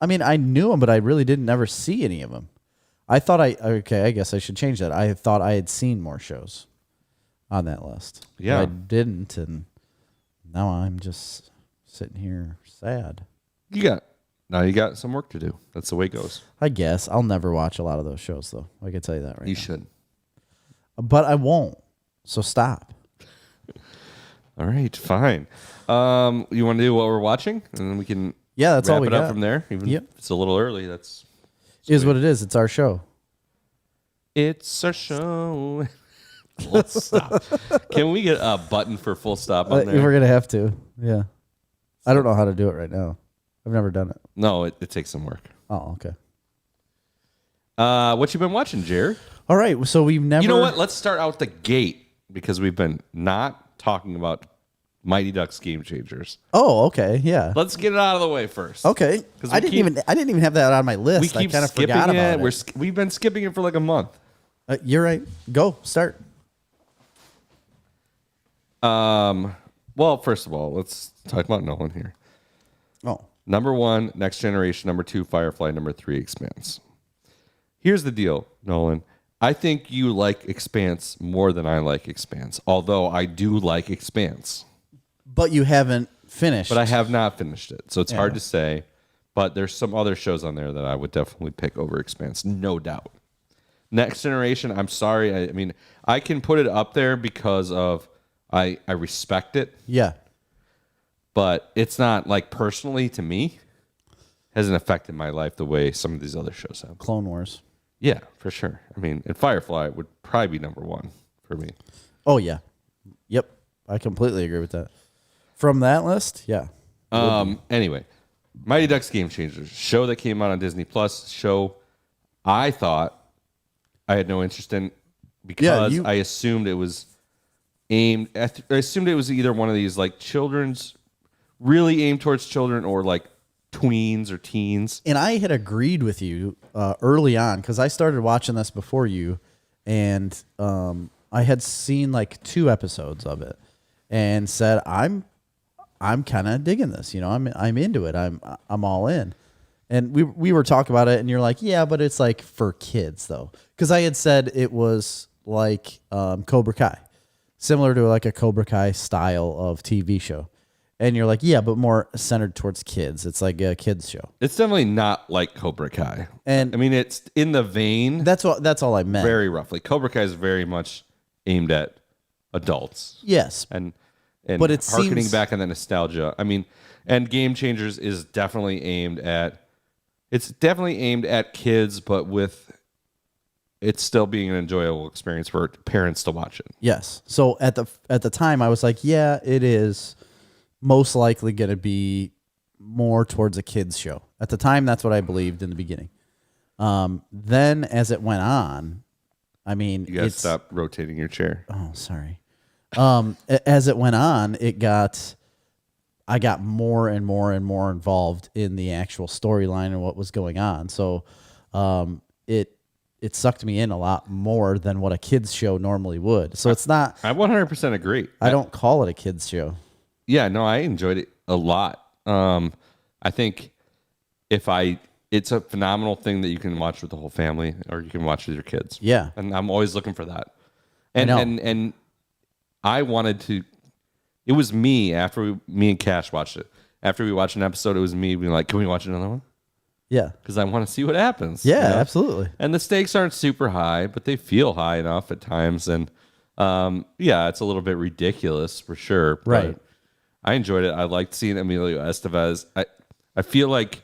I mean, I knew them, but I really didn't never see any of them. I thought I guess I should change that. I thought I had seen more shows on that list. Yeah. But I didn't, and now I'm just sitting here sad. Now you got some work to do. That's the way it goes. I guess. I'll never watch a lot of those shows, though. I can tell you that right now. You should. But I won't. So stop. All right, fine. You want to do what we're watching? And then we can that's wrap all we it got. up from there. Even if it's a little early. That's is what it is. It's our show. It's our show. Let's stop. Can we get a button for full stop on there? We're going to have to. Yeah. I don't know how to do it right now. I've never done it. No, it takes some work. Oh, okay. What you been watching, Jared? All right, so we've never... You know what? Let's start out the gate because we've been not talking about Mighty Ducks Game Changers. Oh, okay, yeah. Let's get it out of the way first. Okay. I didn't even have that on my list. We keep I kind of skipping forgot about it. We've been skipping it for like a month. You're right. Go, start. Well, first of all, let's talk about Nolan here. Oh. Number 1, Next Generation. Number 2, Firefly. Number 3, Expanse. Here's the deal, Nolan. I think you like Expanse more than I like Expanse, although I do like Expanse. But you haven't finished. But I have not finished it, so it's hard to say. But there's some other shows on there that I would definitely pick over Expanse, no doubt. Next Generation, I'm sorry. I mean, I can put it up there because of I respect it. Yeah. But it's not, like, personally to me, hasn't affected my life the way some of these other shows have. Clone Wars. Yeah, for sure. I mean, and Firefly would probably be number 1 for me. Oh, yeah. Yep. I completely agree with that. From that list, yeah. Anyway, Mighty Ducks Game Changers, show that came out on Disney Plus, show I thought I had no interest in because I assumed it was I assumed it was either one of these like children's, really aimed towards children, or like tweens or teens. And I had agreed with you early on because I started watching this before you, and I had seen like 2 episodes of it, and said I'm kind of digging this. You know, I'm into it. I'm all in. And we were talking about it, and you're like, yeah, but it's like for kids though, because I had said it was like Cobra Kai, similar to like a Cobra Kai style of TV show. And you're like, yeah, but more centered towards kids. It's like a kids show. It's definitely not like Cobra Kai. And I mean, it's in the vein. That's all I meant. Very roughly. Cobra Kai is very much aimed at adults. Yes. And but it harkening seems... back on the nostalgia. I mean, and Game Changers is definitely aimed at kids, but with it's still being an enjoyable experience for parents to watch it. Yes. So at the time I was like, yeah, it is most likely going to be more towards a kids show. At the time, that's what I believed in the beginning. Then as it went on, I mean, you guys stop rotating your chair. Oh, sorry. As it went on, I got more and more and more involved in the actual storyline and what was going on. So, it sucked me in a lot more than what a kids show normally would. So it's not. I 100% agree. I don't call it a kids show. Yeah, no, I enjoyed it a lot. I think it's a phenomenal thing that you can watch with the whole family, or you can watch with your kids. Yeah, and I'm always looking for that. And I wanted to. It was me after me and Cash watched it. After we watched an episode, it was me being like, "Can we watch another one?" Yeah. because I want to see what happens. Yeah, absolutely. And the stakes aren't super high, but they feel high enough at times. And yeah, it's a little bit ridiculous for sure. But Right. I enjoyed it. I liked seeing Emilio Estevez. I feel like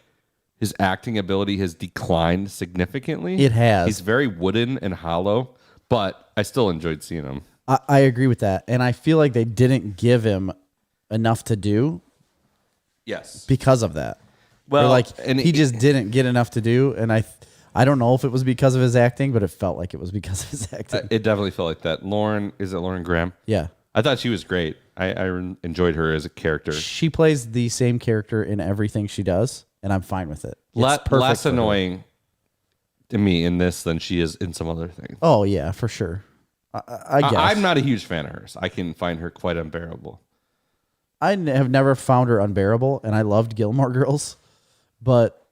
his acting ability has declined significantly. It has. He's very wooden and hollow, but I still enjoyed seeing him. I agree with that. And I feel like they didn't give him enough to do Yes. because of that. Well, Or like and he just didn't get enough to do. And I don't know if it was because of his acting, but it felt like it was because of his acting. It definitely felt like that. Is it Lauren Graham? Yeah. I thought she was great. I enjoyed her as a character. She plays the same character in everything she does, and I'm fine with it. It's perfect Less for her. annoying to me in this than she is in some other things. Oh, yeah, for sure. I guess. I'm not a huge fan of hers. I can find her quite unbearable. Have never found her unbearable, and I loved Gilmore Girls, but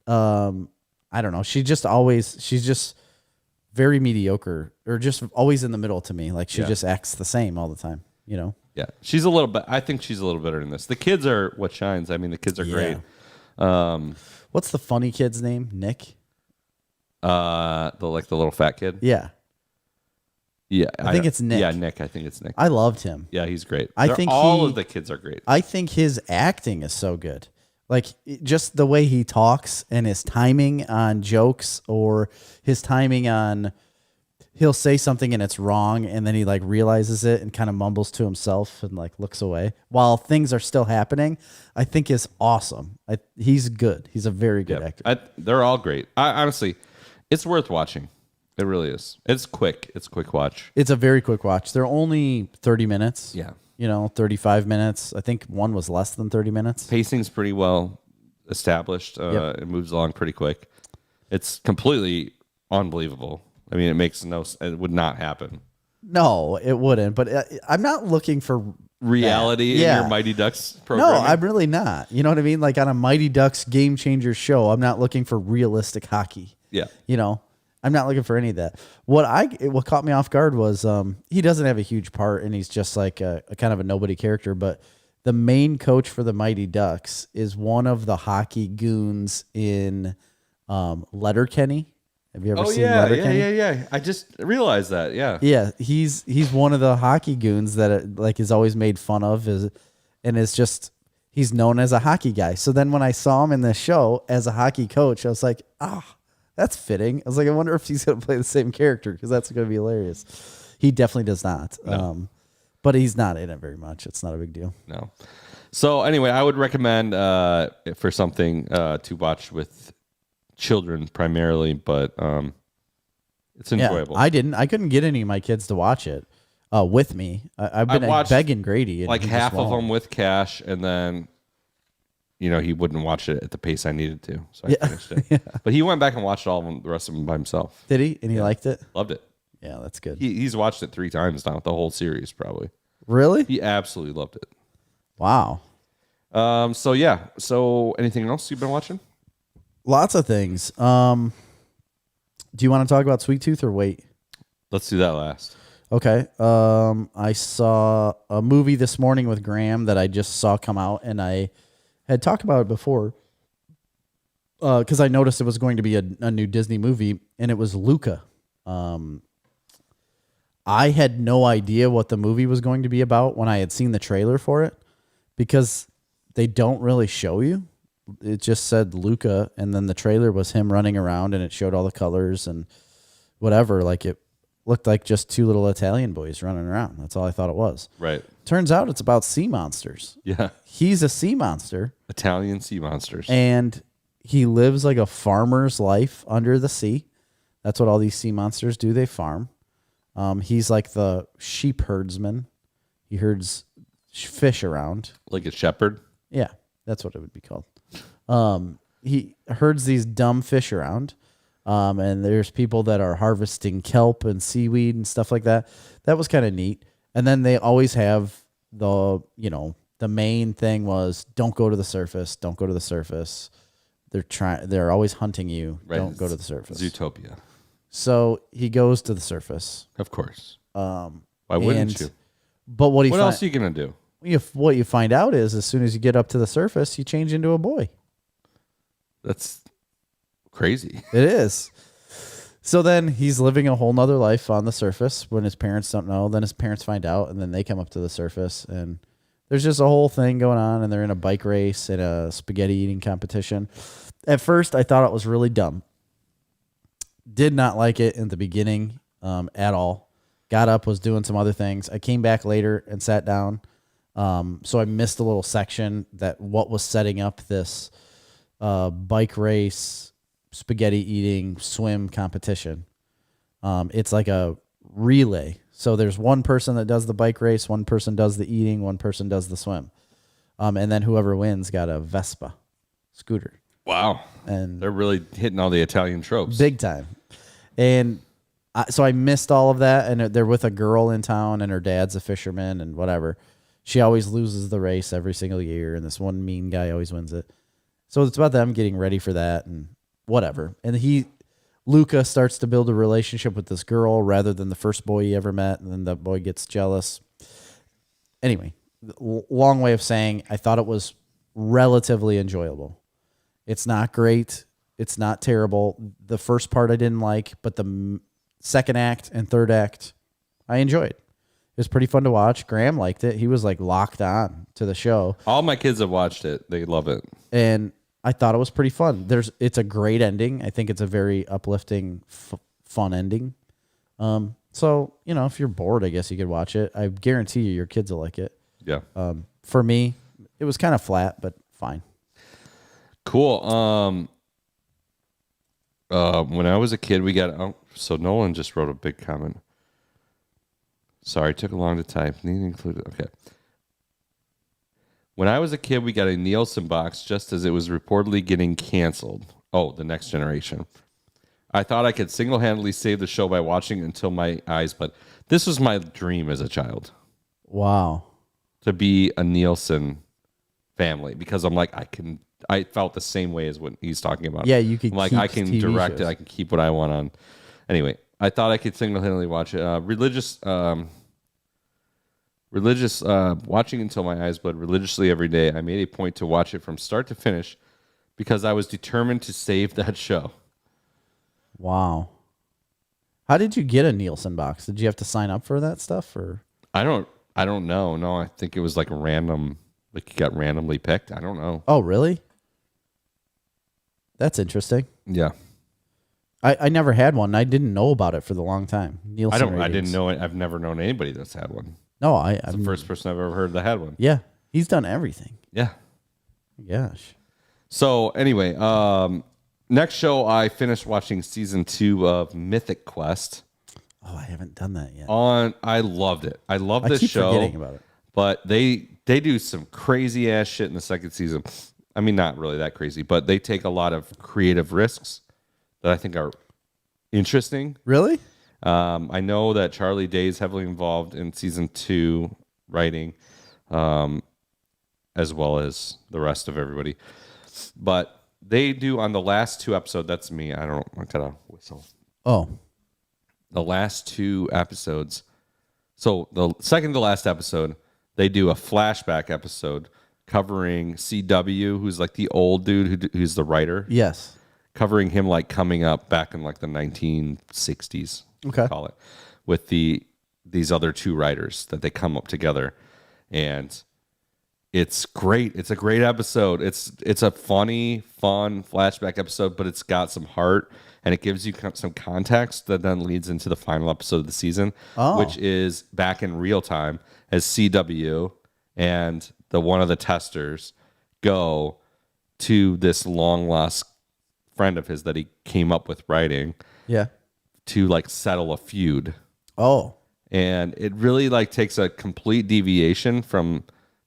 I don't know. She's just very mediocre, or just always in the middle to me. Like she just acts the same all the time, you know? Yeah, she's a little bit. I think she's a little better in this. The kids are what shines. I mean, the kids are great. What's the funny kid's name? Nick? The little fat kid. Yeah. Yeah, I think it's Nick. Yeah, Nick. I think it's Nick. I loved him. Yeah, he's great. I think all of the kids are great. I think his acting is so good. Like just the way he talks and his timing on jokes, or his timing on, he'll say something and it's wrong, and then he like realizes it and kind of mumbles to himself and like looks away while things are still happening. I think is awesome. He's good. He's a very good actor. They're all great. Honestly, it's worth watching. It really is. It's quick. It's a quick watch. It's a very quick watch. They're only 30 minutes. Yeah. 35 minutes. I think one was less than 30 minutes. Pacing's pretty well established. It moves along pretty quick. It's completely unbelievable. I mean, it would not happen. No, it wouldn't. But I'm not looking for Reality that. in your Mighty Ducks program. No, I'm really not. You know what I mean? Like on a Mighty Ducks Game Changer show, I'm not looking for realistic hockey. Yeah. I'm not looking for any of that. What caught me off guard was he doesn't have a huge part, and he's just like a kind of a nobody character. But the main coach for the Mighty Ducks is one of the hockey goons in Letterkenny. Have you ever seen Letterkenny? Yeah. I just realized that. Yeah. Yeah, he's one of the hockey goons that like is always made fun of, and is just he's known as a hockey guy. So then when I saw him in the show as a hockey coach, I was like, that's fitting. I was like, I wonder if he's going to play the same character, because that's going to be hilarious. He definitely does not. No. But he's not in it very much. It's not a big deal. No. So anyway, I would recommend for something to watch with children primarily, but it's enjoyable. Yeah, I couldn't get any of my kids to watch it with me. I've been begging Grady. And like he half just of won't. them with Cash, and then he wouldn't watch it at the pace I needed to, so I finished it. But he went back and watched all of them, the rest of them by himself. Did he? And he liked it? Loved it. Yeah, that's good. He's watched it 3 times now, the whole series probably. Really? He absolutely loved it. Wow. So yeah. So anything else you've been watching? Lots of things. Do you want to talk about Sweet Tooth or wait? Let's do that last. Okay. I saw a movie this morning with Graham that I just saw come out, and I had talked about it before because I noticed it was going to be a new Disney movie, and it was Luca. I had no idea what the movie was going to be about when I had seen the trailer for it, because they don't really show you. It just said Luca, and then the trailer was him running around, and it showed all the colors and whatever. Like it looked like just 2 little Italian boys running around. That's all I thought it was. Right. Turns out it's about sea monsters. Yeah. He's a sea monster, Italian sea monsters. and he lives like a farmer's life under the sea. That's what all these sea monsters do. They farm. He's like the sheep herdsman. He herds fish around. Like a shepherd. Yeah, that's what it would be called. He herds these dumb fish around. And there's people that are harvesting kelp and seaweed and stuff like that. That was kind of neat. And then they always have the main thing was don't go to the surface. Don't go to the surface. They're always hunting you. Right. Don't go to the surface. Zootopia. So he goes to the surface. Of course. Why wouldn't you? But what else are you going to do? What you find out is as soon as you get up to the surface, you change into a boy. That's crazy. It is. So then he's living a whole nother life on the surface when his parents don't know. Then his parents find out, and then they come up to the surface, and there's just a whole thing going on, and they're in a bike race and a spaghetti eating competition. At first, I thought it was really dumb. Did not like it in the beginning at all. Got up, was doing some other things. I came back later and sat down. So I missed a little section that what was setting up this bike race, spaghetti eating, swim competition. It's like a relay. So there's one person that does the bike race, one person does the eating, one person does the swim. And then whoever wins got a Vespa scooter. Wow. And they're really hitting all the Italian tropes. big time. And so I missed all of that. And they're with a girl in town, and her dad's a fisherman and whatever. She always loses the race every single year, and this one mean guy always wins it. So it's about them getting ready for that and whatever. And Luca starts to build a relationship with this girl rather than the first boy he ever met, and then the boy gets jealous. Anyway, long way of saying I thought it was relatively enjoyable. It's not great. It's not terrible. The first part I didn't like, but the second act and third act I enjoyed. It was pretty fun to watch. Graham liked it. He was like locked on to the show. All my kids have watched it. They love it. And I thought it was pretty fun. It's a great ending. I think it's a very uplifting, fun ending. So, if you're bored, I guess you could watch it. I guarantee you your kids will like it. Yeah. For me, it was kind of flat, but fine. Cool. When I was a kid, we got... so Nolan just wrote a big comment. Sorry, took a long to type. Need included. Okay. When I was a kid, we got a Nielsen box just as it was reportedly getting canceled. Oh, The Next Generation. I thought I could single-handedly save the show by watching until my eyes, but this was my dream as a child. Wow. To be a Nielsen family, because I'm like, I felt the same way as what he's talking about. Yeah, you could I'm like, keep I can TV direct shows. it. I can keep what I want on. Anyway, I thought I could single-handedly watch it. Religious watching until my eyes bled religiously every day. I made a point to watch it from start to finish because I was determined to save that show. Wow. How did you get a Nielsen box? Did you have to sign up for that stuff, or? I don't know. No, I think it was like random. Like you got randomly picked. I don't know. Oh, really? That's interesting. Yeah. I never had one. I didn't know about it for the long time. Nielsen I ratings. didn't know it. I've never known anybody that's had one. No, It's the first person I've ever heard that had one. Yeah, he's done everything. Yeah. Gosh. So anyway, next show I finished watching season 2 of Mythic Quest. Oh, I haven't done that yet. I loved it. I love I this keep show. forgetting about it. But they do some crazy ass shit in the second season. I mean, not really that crazy, but they take a lot of creative risks that I think are interesting. Really? I know that Charlie Day is heavily involved in season 2 writing, as well as the rest of everybody. But they do on the last 2 episodes. That's me. I gotta whistle. Oh, The last 2 episodes. So the second to last episode, they do a flashback episode covering CW, who's like the old dude who's the writer. yes. Covering him like coming up back in like the 1960s. Okay. Call it, with these other 2 writers that they come up together, and it's great. It's a great episode. It's a funny, fun flashback episode, but it's got some heart, and it gives you some context that then leads into the final episode of the season, which is back in real time as CW and one of the testers go to this long lost friend of his that he came up with writing Yeah. to like settle a feud. Oh, And it really like takes a complete deviation from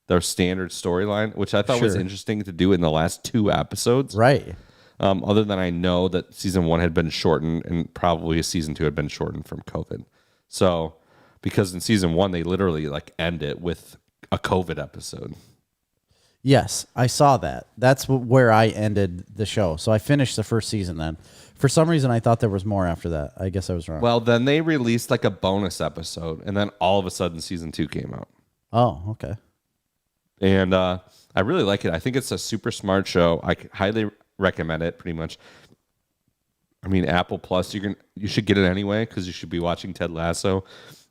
their standard storyline, which I thought was Sure. interesting to do in the last 2 episodes. right. Other than I know that season 1 had been shortened and probably season 2 had been shortened from COVID. So because in season 1 they literally like end it with a COVID episode. Yes, I saw that. That's where I ended the show. So I finished the first season then. For some reason, I thought there was more after that. I guess I was wrong. Well, then they released like a bonus episode, and then all of a sudden season 2 came out. Oh, okay. And I really like it. I think it's a super smart show. I highly recommend it, pretty much. I mean, Apple Plus, you should get it anyway because you should be watching Ted Lasso,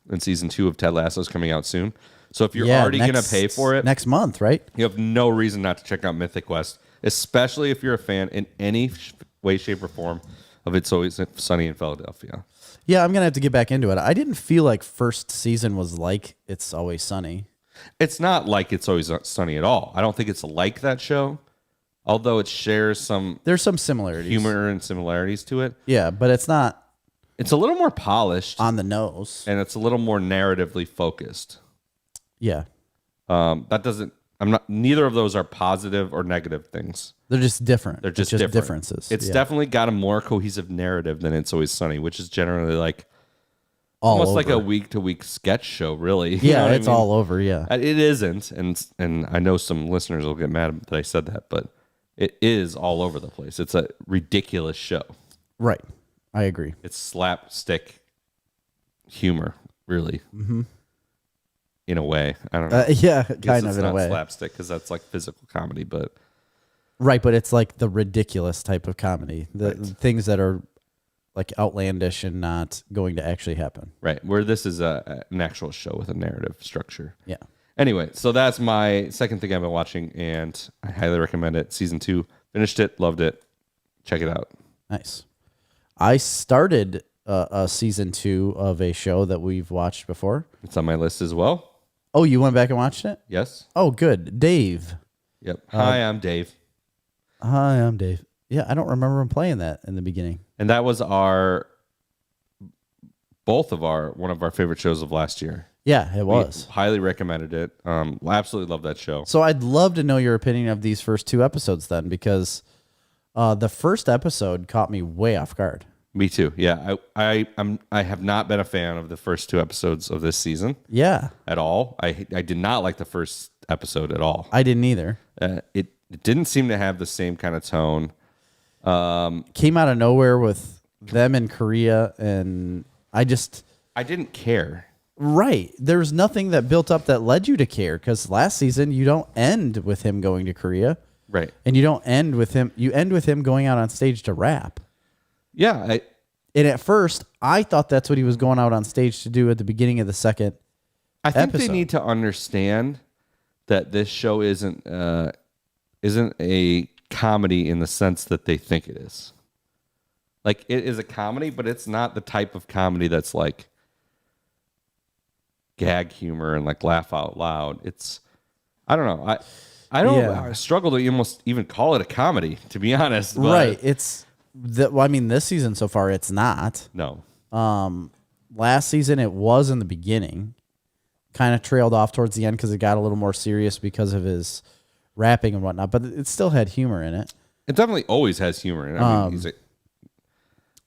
and season 2 of Ted Lasso is coming out soon. So if you're already going to pay for it next month, right? you have no reason not to check out Mythic Quest, especially if you're a fan in any way, shape, or form of It's Always Sunny in Philadelphia. Yeah, I'm gonna have to get back into it. I didn't feel like first season was like It's Always Sunny. It's not like It's Always Sunny at all. I don't think it's like that show, although it shares There's some similarities, humor and similarities to it. Yeah, but it's not. It's a little more polished on the nose, and it's a little more narratively focused. Yeah, that doesn't. I'm not. Neither of those are positive or negative things. They're just different. They're just different. differences. It's definitely got a more cohesive narrative than It's Always Sunny, which is generally like almost like a week-to-week sketch show, really. Yeah, it's all over. Yeah, it isn't, and I know some listeners will get mad that I said that, but it is all over the place. It's a ridiculous show. Right, I agree. It's slapstick humor, really. Mm-hmm. In a way, I don't know. Yeah, kind of in a way. Slapstick because that's like physical comedy, but right. But it's like the ridiculous type of comedy, the things that are like outlandish and not going to actually happen. Right, where this is an actual show with a narrative structure. Yeah. Anyway, so that's my second thing I've been watching, and I highly recommend it. Season 2, finished it, loved it. Check it out. Nice. I started a season 2 of a show that we've watched before. It's on my list as well. Oh, you went back and watched it? Yes. Oh, good. Dave. Yep. Hi, I'm Dave. Hi, I'm Dave. Yeah, I don't remember him playing that in the beginning. And that was one of our favorite shows of last year. Yeah, it was. We highly recommended it. Absolutely love that show. So I'd love to know your opinion of these first 2 episodes then, because the first episode caught me way off guard. Me too. Yeah, I have not been a fan of the first 2 episodes of this season. Yeah, at all. I did not like the first episode at all. I didn't either. It didn't seem to have the same kind of tone. Came out of nowhere with them in Korea, and I didn't care. Right, there was nothing that built up that led you to care, because last season you don't end with him going to Korea, right? And you don't end with him. You end with him going out on stage to rap. Yeah. And at first, I thought that's what he was going out on stage to do at the beginning of the second think episode. they need to understand that this show isn't a comedy in the sense that they think it is. Like, it is a comedy, but it's not the type of comedy that's like gag humor and like laugh out loud. It's, I don't know. I struggle to almost even call it a comedy, to be honest. But right. This season so far, it's not. No. Last season, it was in the beginning. Kind of trailed off towards the end because it got a little more serious because of his rapping and whatnot, but it still had humor in it. It definitely always has humor in it. I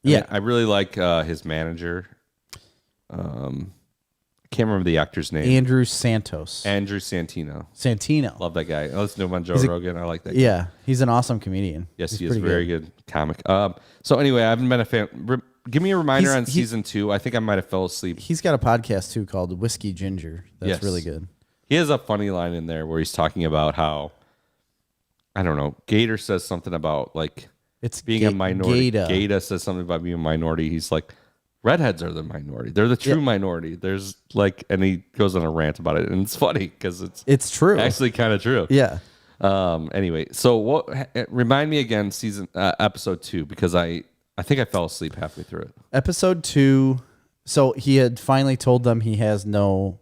mean, I really like his manager. I can't remember the actor's name. Andrew Santos. Andrew Santino. Love that guy. I listen to him on Joe Rogan. I like that guy. Yeah, he's an awesome comedian. Yes, he is a very good comic. So anyway, I haven't been a fan. Give me a reminder on season 2. I think I might have fell asleep. He's got a podcast too called Whiskey Ginger. That's really good. He has a funny line in there where he's talking about how, I don't know, Gator says something about like it's being a minority. Gator says something about being a minority. He's like, redheads are the minority. They're the true minority. There's like, and he goes on a rant about it, and it's funny because it's true. Actually, kind of true. Yeah. Anyway, so remind me again, episode 2, because I think I fell asleep halfway through it. Episode 2. So he had finally told them he has no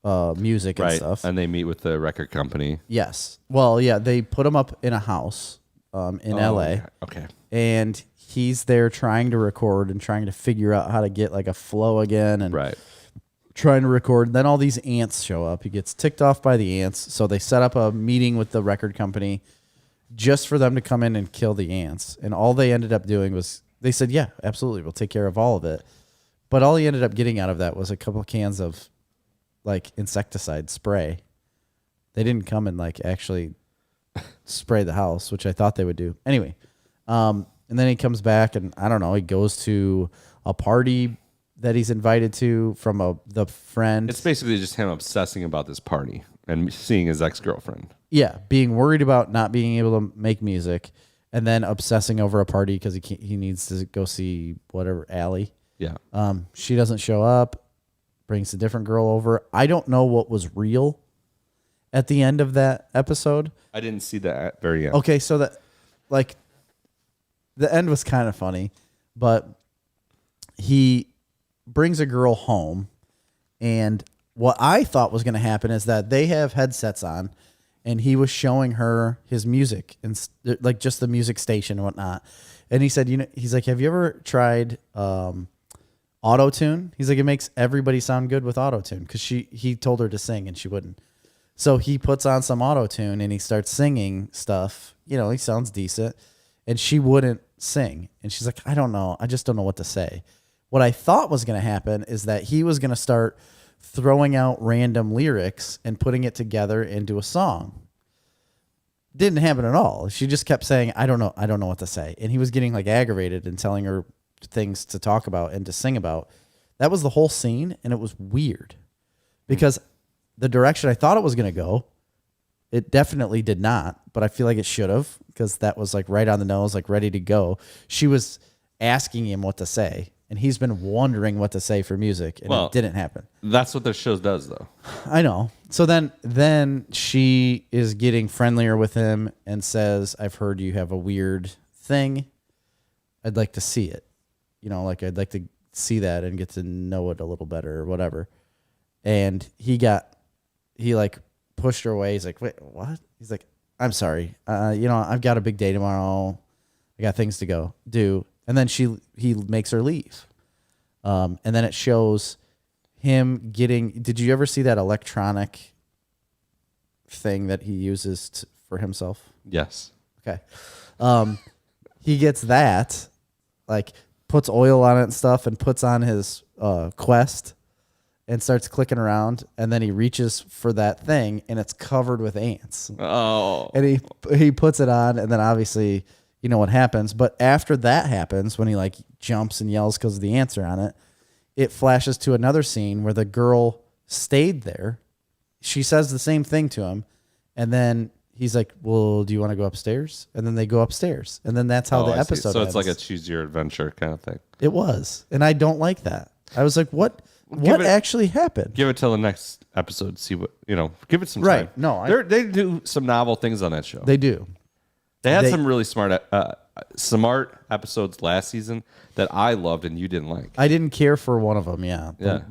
music and stuff, and they meet with the record company. Yes. Well, yeah, they put him up in a house in LA. Okay. And he's there trying to record and trying to figure out how to get like a flow again, and trying to record. Then all these ants show up. He gets ticked off by the ants, so they set up a meeting with the record company just for them to come in and kill the ants. And all they ended up doing was they said, "Yeah, absolutely, we'll take care of all of it." But all he ended up getting out of that was a couple of cans of like insecticide spray. They didn't come and like actually spray the house, which I thought they would do. Anyway, and then he comes back, and I don't know, he goes to a party that he's invited to from the friend. It's basically just him obsessing about this party and seeing his ex-girlfriend. Yeah, being worried about not being able to make music, and then obsessing over a party because he needs to go see whatever Allie. Yeah. She doesn't show up, brings a different girl over. I don't know what was real at the end of that episode. I didn't see that at very end. Okay, so that like the end was kind of funny, but he brings a girl home, and what I thought was going to happen is that they have headsets on, and he was showing her his music and like just the music station and whatnot. And he said, he's like, have you ever tried auto tune? He's like, it makes everybody sound good with auto tune, because he told her to sing and she wouldn't. So he puts on some auto tune and he starts singing stuff. He sounds decent, and she wouldn't sing. And she's like, I don't know. I just don't know what to say. What I thought was going to happen is that he was going to start throwing out random lyrics and putting it together into a song. Didn't happen at all. She just kept saying, I don't know what to say. And he was getting like aggravated and telling her things to talk about and to sing about. That was the whole scene, and it was weird because the direction I thought it was going to go, it definitely did not, but I feel like it should have, because that was like right on the nose, like ready to go. She was asking him what to say, and he's been wondering what to say for music, and it didn't happen. That's what the show does, though. I know. So then she is getting friendlier with him and says, I've heard you have a weird thing. I'd like to see it. Like I'd like to see that and get to know it a little better or whatever. And he like pushed her away. He's like, wait, what? He's like, I'm sorry. I've got a big day tomorrow. I got things to go do. And then he makes her leave. And then it shows him did you ever see that electronic thing that he uses for himself? Yes. Okay. He gets that, like puts oil on it and stuff, and puts on his Quest and starts clicking around, and then he reaches for that thing, and it's covered with ants. Oh. And he puts it on, and then obviously you know what happens. But after that happens, when he like jumps and yells because the ants are on it, it flashes to another scene where the girl stayed there. She says the same thing to him, and then he's like, well, do you want to go upstairs? And then they go upstairs, and then that's how the I see. episode So ends. it's like a choose your adventure kind of thing. It was, and I don't like that. I was like, what actually happened? Give it till the next episode. See what, give it some time. Right. No, they do some novel things on that show. They do. They had some really smart episodes last season that I loved and you didn't like. I didn't care for one of them,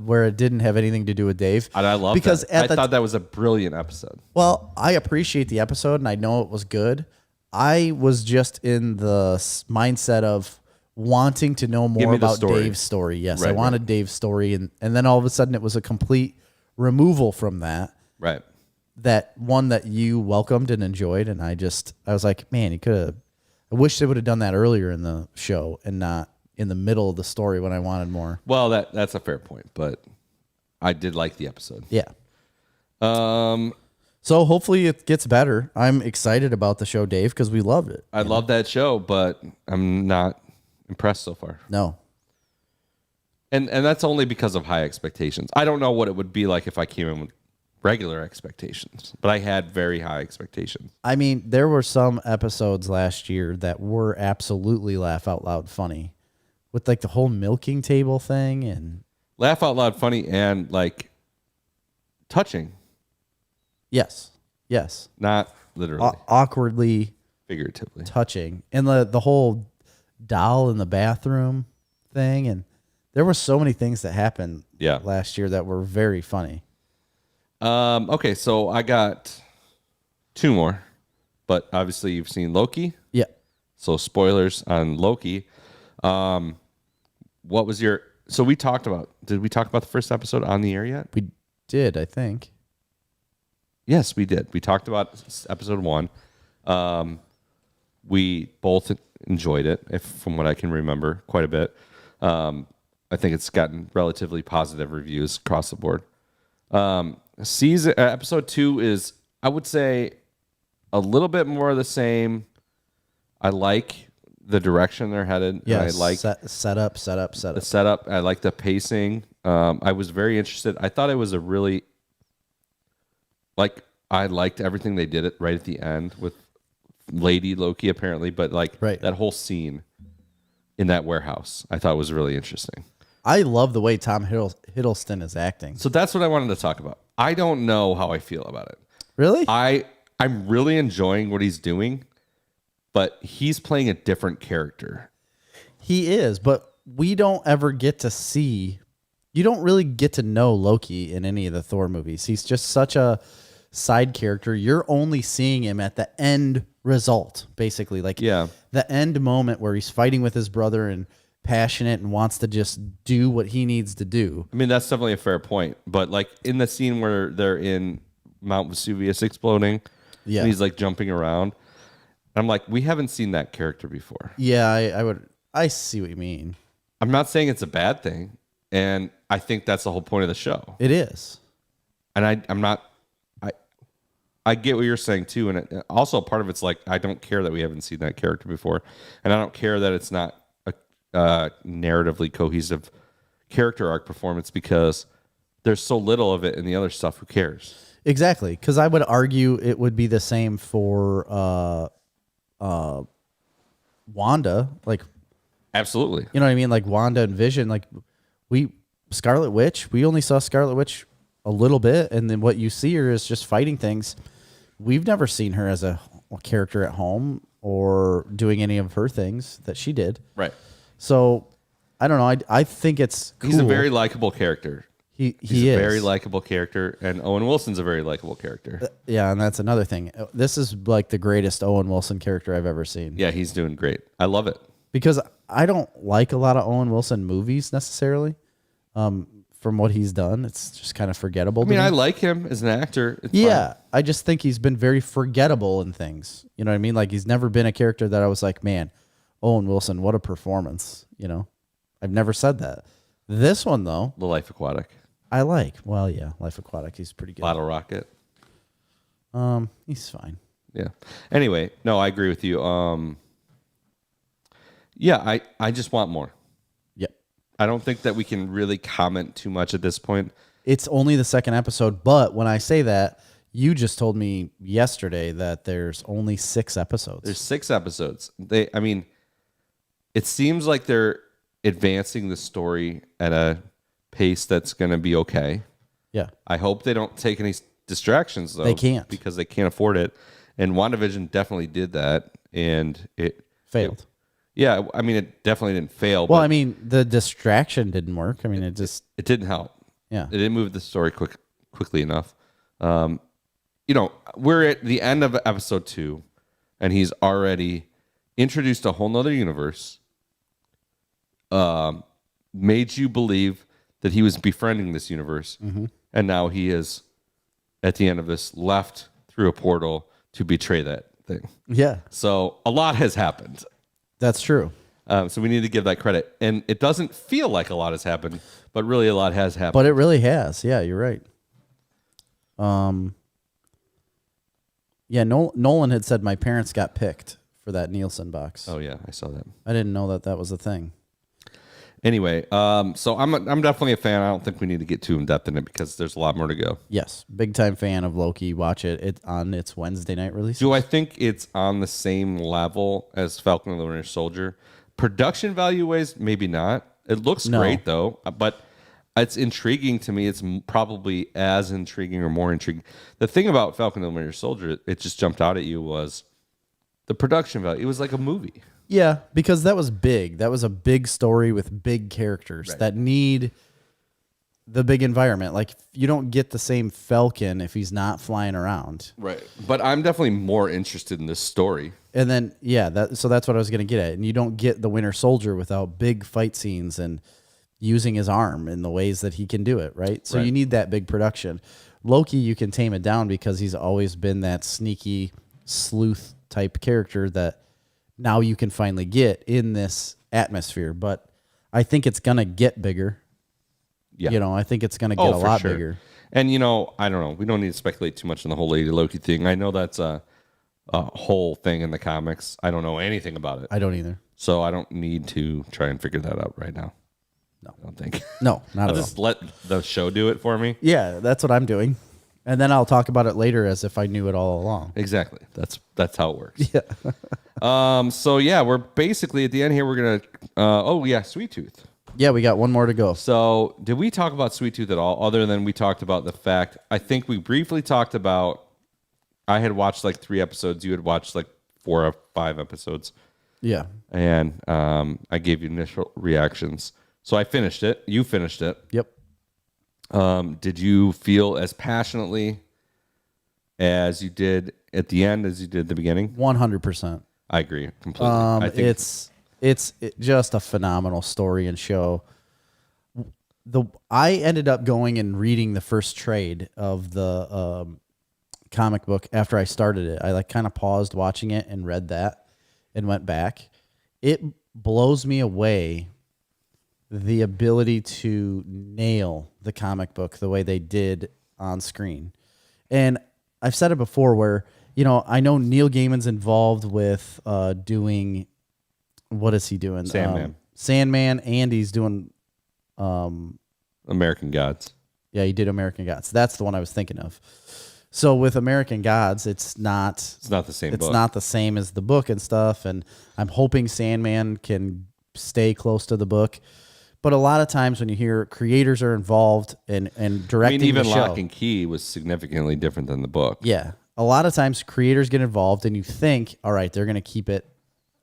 where it didn't have anything to do with Dave. And I loved because that. I thought that was a brilliant episode. Well, I appreciate the episode, and I know it was good. I was just in the mindset of wanting to know more about Dave's story. Yes, I wanted Dave's story, and then all of a sudden it was a complete removal from that. Right. That one that you welcomed and enjoyed, and I was like, man, he could have. I wish they would have done that earlier in the show and not in the middle of the story when I wanted more. Well, that's a fair point, but I did like the episode. Yeah. So hopefully it gets better. I'm excited about the show, Dave, because we loved it. I love that show, but I'm not impressed so far. No. And that's only because of high expectations. I don't know what it would be like if I came in with regular expectations, but I had very high expectations. I mean, there were some episodes last year that were absolutely laugh out loud funny, with like the whole milking table thing and laugh out loud funny and like touching. Yes. Not literally. Awkwardly figuratively touching. And the whole doll in the bathroom thing, and there were so many things that happened last year that were very funny. Okay, so I got two more, but obviously you've seen Loki. Yeah. So spoilers on Loki. What was your? So we talked about. Did we talk about the first episode on the air yet? We did, I think. Yes, we did. We talked about episode 1. We both enjoyed it, from what I can remember, quite a bit. I think it's gotten relatively positive reviews across the board. Episode 2 is, I would say, a little bit more of the same. I like the direction they're headed. Yeah, I like set up. the setup. I like the pacing. I was very interested. I thought it was a really I liked everything they did right at the end with Lady Loki apparently, but like Right. that whole scene in that warehouse, I thought was really interesting. I love the way Tom Hiddleston is acting. So that's what I wanted to talk about. I don't know how I feel about it. Really? I'm really enjoying what he's doing, but he's playing a different character. He is, but we don't ever get to see. You don't really get to know Loki in any of the Thor movies. He's just such a side character. You're only seeing him at the end result, basically. Like the end moment where he's fighting with his brother and passionate and wants to just do what he needs to do. I mean, that's definitely a fair point. But like in the scene where they're in Mount Vesuvius exploding, and he's like jumping around, I'm like, we haven't seen that character before. Yeah, I see what you mean. I'm not saying it's a bad thing, and I think that's the whole point of the show. It is. And I get what you're saying too, and also part of it's like I don't care that we haven't seen that character before, and I don't care that it's not a narratively cohesive character arc performance because there's so little of it in the other stuff. Who cares? Exactly, because I would argue it would be the same for Wanda. Like, Absolutely. you know what I mean? Like Wanda and Vision. Like Scarlet Witch. We only saw Scarlet Witch a little bit, and then what you see her is just fighting things. We've never seen her as a character at home or doing any of her things that she did. Right. So I don't know. I think it's cool. He's a very likable character. He's a is. very likable character, and Owen Wilson's a very likable character. Yeah, and that's another thing. This is like the greatest Owen Wilson character I've ever seen. Yeah, he's doing great. I love it. Because I don't like a lot of Owen Wilson movies necessarily. From what he's done, it's just kind of forgettable. I mean, I like him as an actor. It's yeah, fine. I just think he's been very forgettable in things. You know what I mean? Like he's never been a character that I was like, man, Owen Wilson, what a performance. You know, I've never said that. This one though, The Life Aquatic, I like. Well, yeah, Life Aquatic, he's pretty good. Bottle Rocket. He's fine. Yeah. Anyway, no, I agree with you. Yeah, I just want more. Yep. I don't think that we can really comment too much at this point. It's only the second episode, but when I say that, you just told me yesterday that there's only 6 episodes. There's 6 episodes. I mean, it seems like they're advancing the story at a pace that's going to be okay. Yeah. I hope they don't take any distractions, though. They can't. Because they can't afford it. And WandaVision definitely did that, and it Failed. Yeah, I mean, it definitely didn't fail. Well, but I mean, the distraction didn't work. I mean, it just... it didn't help. Yeah. It didn't move the story quickly enough. You know, we're at the end of episode 2, and he's already introduced a whole nother universe, made you believe that he was befriending this universe, and now he is, at the end of this, left through a portal to betray that thing. Yeah, So a lot has happened. that's true. So we need to give that credit. And it doesn't feel like a lot has happened, but really a lot has happened. But it really has. Yeah, you're right. Yeah, Nolan had said my parents got picked for that Nielsen box. Oh, yeah, I saw that. I didn't know that was a thing. Anyway, so I'm definitely a fan. I don't think we need to get too in-depth in it because there's a lot more to go. Yes, big time fan of Loki. Watch it on its Wednesday night release. Do I think it's on the same level as Falcon and the Winter Soldier? Production value-wise, maybe not. It looks great, though, but it's intriguing to me. It's probably as intriguing or more intriguing. The thing about Falcon and the Winter Soldier, it just jumped out at you, was the production value. It was like a movie. Yeah, because that was big. That was a big story with big characters that need the big environment. Like, you don't get the same Falcon if he's not flying around. Right. But I'm definitely more interested in this story. And then, yeah, so that's what I was going to get at. And you don't get the Winter Soldier without big fight scenes and using his arm in the ways that he can do it, right? So you need that big production. Loki, you can tame it down because he's always been that sneaky sleuth type character that now you can finally get in this atmosphere. But I think it's going to get bigger. Yeah. You know, I think it's going to get a lot bigger. And, you know, I don't know. We don't need to speculate too much on the whole Lady Loki thing. I know that's a whole thing in the comics. I don't know anything about it. I don't either. So I don't need to try and figure that out right now. No. I don't think. No, not I'll at all. just let the show do it for me. Yeah, that's what I'm doing. And then I'll talk about it later as if I knew it all along. Exactly. That's how it works. Yeah. So yeah, we're basically at the end here. We're gonna. Sweet Tooth. Yeah, we got one more to go. So did we talk about Sweet Tooth at all? Other than we talked about the fact, I think we briefly talked about. I had watched like 3 episodes. You had watched like 4 or 5 episodes. Yeah. And I gave you initial reactions. So I finished it. You finished it. Yep. Did you feel as passionately as you did at the end as you did at the beginning? 100%. I agree completely. I think It's just a phenomenal story and show. I ended up going and reading the first trade of the comic book after I started it. I like kind of paused watching it and read that and went back. It blows me away the ability to nail the comic book the way they did on screen. And I've said it before where, I know Neil Gaiman's involved with doing, what is he doing? Sandman, and he's doing American Gods. Yeah, he did American Gods. That's the one I was thinking of. So with American Gods, it's not the same book. It's not the same as the book and stuff, and I'm hoping Sandman can stay close to the book. But a lot of times when you hear creators are involved in directing even the show, Lock and Key was significantly different than the book. Yeah. A lot of times creators get involved and you think, all right, they're going to keep it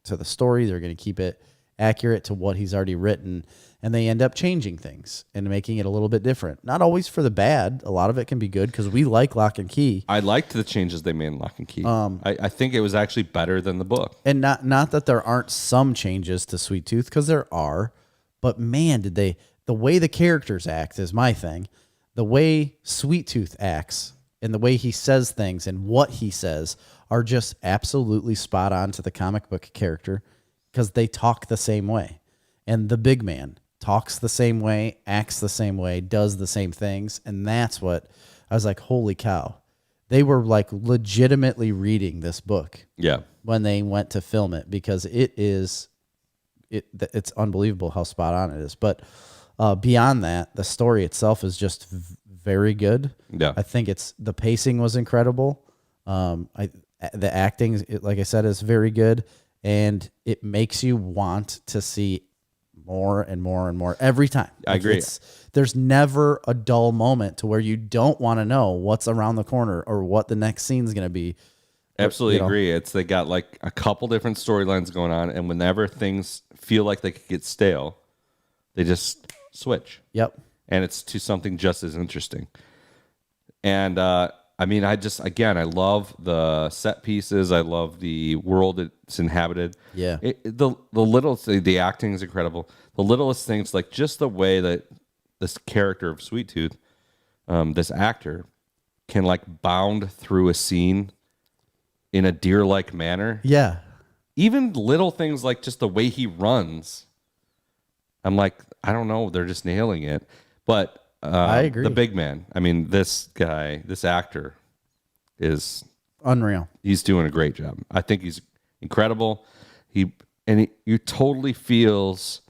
to the story. They're going to keep it accurate to what he's already written. And they end up changing things and making it a little bit different. Not always for the bad. A lot of it can be good because we like Lock and Key. I liked the changes they made in Lock and Key. I think it was actually better than the book. And not that there aren't some changes to Sweet Tooth, because there are. But man, the way the characters act is my thing. The way Sweet Tooth acts and the way he says things and what he says are just absolutely spot on to the comic book character because they talk the same way. And the big man talks the same way, acts the same way, does the same things. And that's what I was like, holy cow. They were like legitimately reading this book. Yeah. When they went to film it, because it's unbelievable how spot on it is. But beyond that, the story itself is just very good. Yeah. I think the pacing was incredible. The acting, like I said, is very good. And it makes you want to see more and more and more every time. I agree. There's never a dull moment to where you don't want to know what's around the corner or what the next scene is going to be. Absolutely agree. They got like a couple different storylines going on, and whenever things feel like they could get stale, they just switch. Yep. And it's to something just as interesting. And I love the set pieces. I love the world it's inhabited. Yeah. The acting is incredible. The littlest things, like just the way that this character of Sweet Tooth, this actor, can like bound through a scene in a deer-like manner. Yeah. Even little things like just the way he runs. I'm like, I don't know. They're just nailing it. But I agree. The big man. I mean, this guy, this actor is unreal. He's doing a great job. I think he's incredible. He totally feels.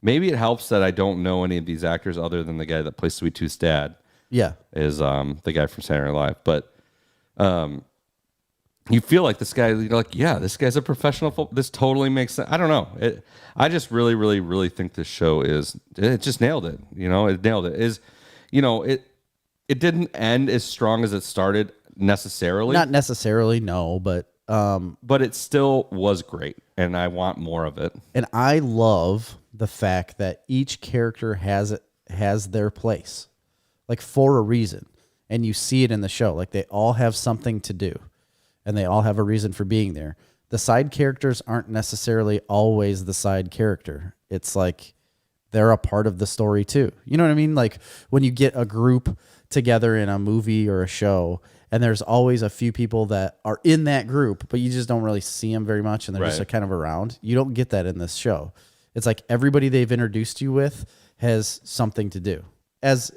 Maybe it helps that I don't know any of these actors other than the guy that plays Sweet Tooth's dad. Yeah. Is the guy from Saturday Night Live. But you feel like this guy, you're like, yeah, this guy's a professional. This totally makes sense. I don't know. I just really, really, really think this show it just nailed it. It nailed it. It didn't end as strong as it started necessarily. Not necessarily, no, but it still was great, and I want more of it. And I love the fact that each character has their place, like for a reason, and you see it in the show. Like they all have something to do. And they all have a reason for being there. The side characters aren't necessarily always the side character. It's like they're a part of the story too. You know what I mean? Like when you get a group together in a movie or a show, and there's always a few people that are in that group, but you just don't really see them very much, and they're just kind of around. You don't get that in this show. It's like everybody they've introduced you with has something to do as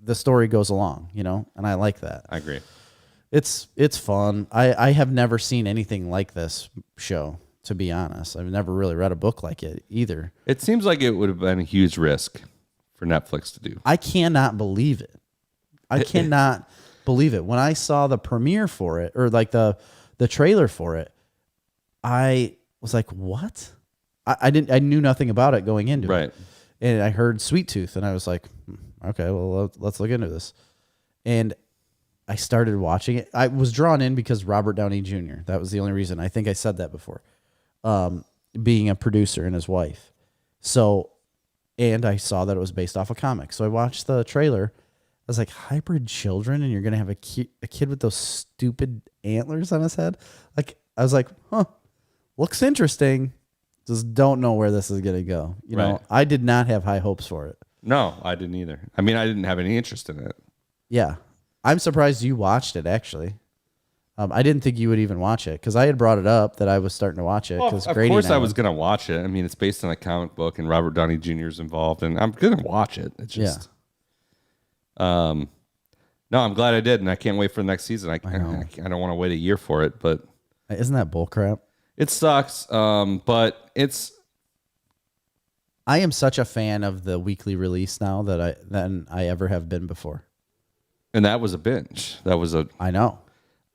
the story goes along, and I like that. I agree. It's fun. I have never seen anything like this show, to be honest. I've never really read a book like it either. It seems like it would have been a huge risk for Netflix to do. I cannot believe it. I cannot believe it. When I saw the premiere for it, or like the trailer for it, I was like, what? I knew nothing about it going into Right. it. And I heard Sweet Tooth, and I was like, okay, well, let's look into this. And I started watching it. I was drawn in because Robert Downey Jr. That was the only reason. I think I said that before. Being a producer and his wife. So, and I saw that it was based off a comic. So I watched the trailer. I was like, hybrid children, and you're going to have a kid with those stupid antlers on his head? Like, I was like, looks interesting. Just don't know where this is going to go. You know, I did not have high hopes for it. No, I didn't either. I mean, I didn't have any interest in it. Yeah. I'm surprised you watched it, actually. I didn't think you would even watch it because I had brought it up that I was starting to watch it. Well, of course I was going to watch it. I mean, it's based on a comic book and Robert Downey Jr. is involved, and I'm going to watch it. It's just, no, I'm glad I did, and I can't wait for the next season. I don't want to wait a year for it, but isn't that bullcrap? It sucks, but it's. I am such a fan of the weekly release now than I ever have been before. And that was a binge. I know.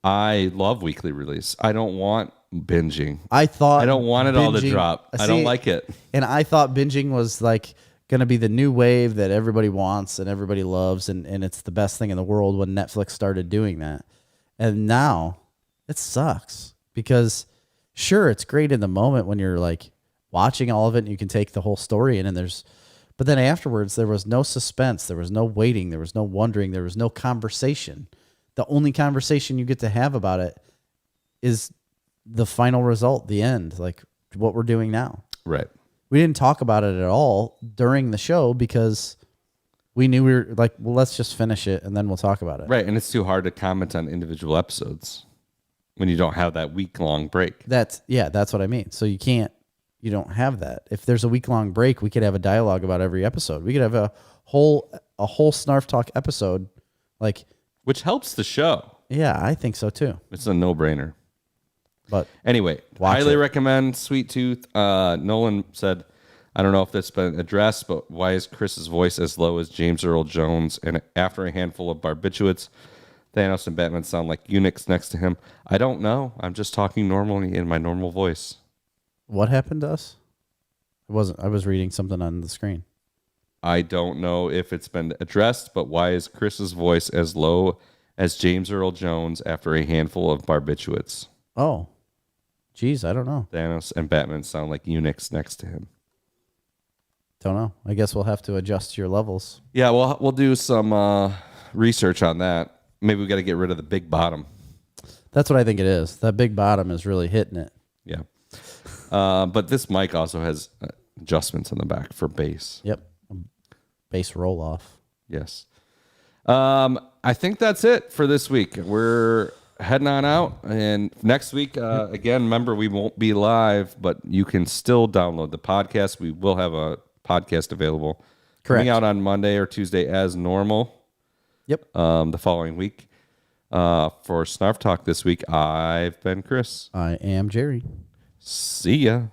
I love weekly release. I don't want binging. I don't want it all to drop. I don't like it. And I thought binging was like going to be the new wave that everybody wants and everybody loves, and it's the best thing in the world when Netflix started doing that. And now it sucks because sure, it's great in the moment when you're like watching all of it and you can take the whole story in, but then afterwards there was no suspense, there was no waiting, there was no wondering, there was no conversation. The only conversation you get to have about it is the final result, the end, like what we're doing now. Right. We didn't talk about it at all during the show because we knew we were like, well, let's just finish it and then we'll talk about it. Right, and it's too hard to comment on individual episodes when you don't have that week-long break. That's what I mean. So you don't have that. If there's a week-long break, we could have a dialogue about every episode. We could have a whole Snarf Talk episode, like, which helps the show. Yeah, I think so too. It's a no-brainer. But anyway, highly recommend Sweet Tooth. Nolan said, I don't know if that's been addressed, but why is Chris's voice as low as James Earl Jones? And after a handful of barbiturates, Thanos and Batman sound like eunuchs next to him. I don't know. I'm just talking normally in my normal voice. What happened to us? I was reading something on the screen. I don't know if it's been addressed, but why is Chris's voice as low as James Earl Jones after a handful of barbiturates? Oh, geez, I don't know. Thanos and Batman sound like eunuchs next to him. Don't know. I guess we'll have to adjust your levels. Yeah, we'll do some research on that. Maybe we got to get rid of the big bottom. That's what I think it is. That big bottom is really hitting it. Yeah. But this mic also has adjustments on the back for bass. Yep. Bass roll off. Yes. I think that's it for this week. We're heading on out. And next week, again, remember, we won't be live, but you can still download the podcast. We will have a podcast available. Correct. Coming out on Monday or Tuesday as normal. Yep. The following week. For Snarf Talk this week, I've been Chris. I am Jerry. See ya.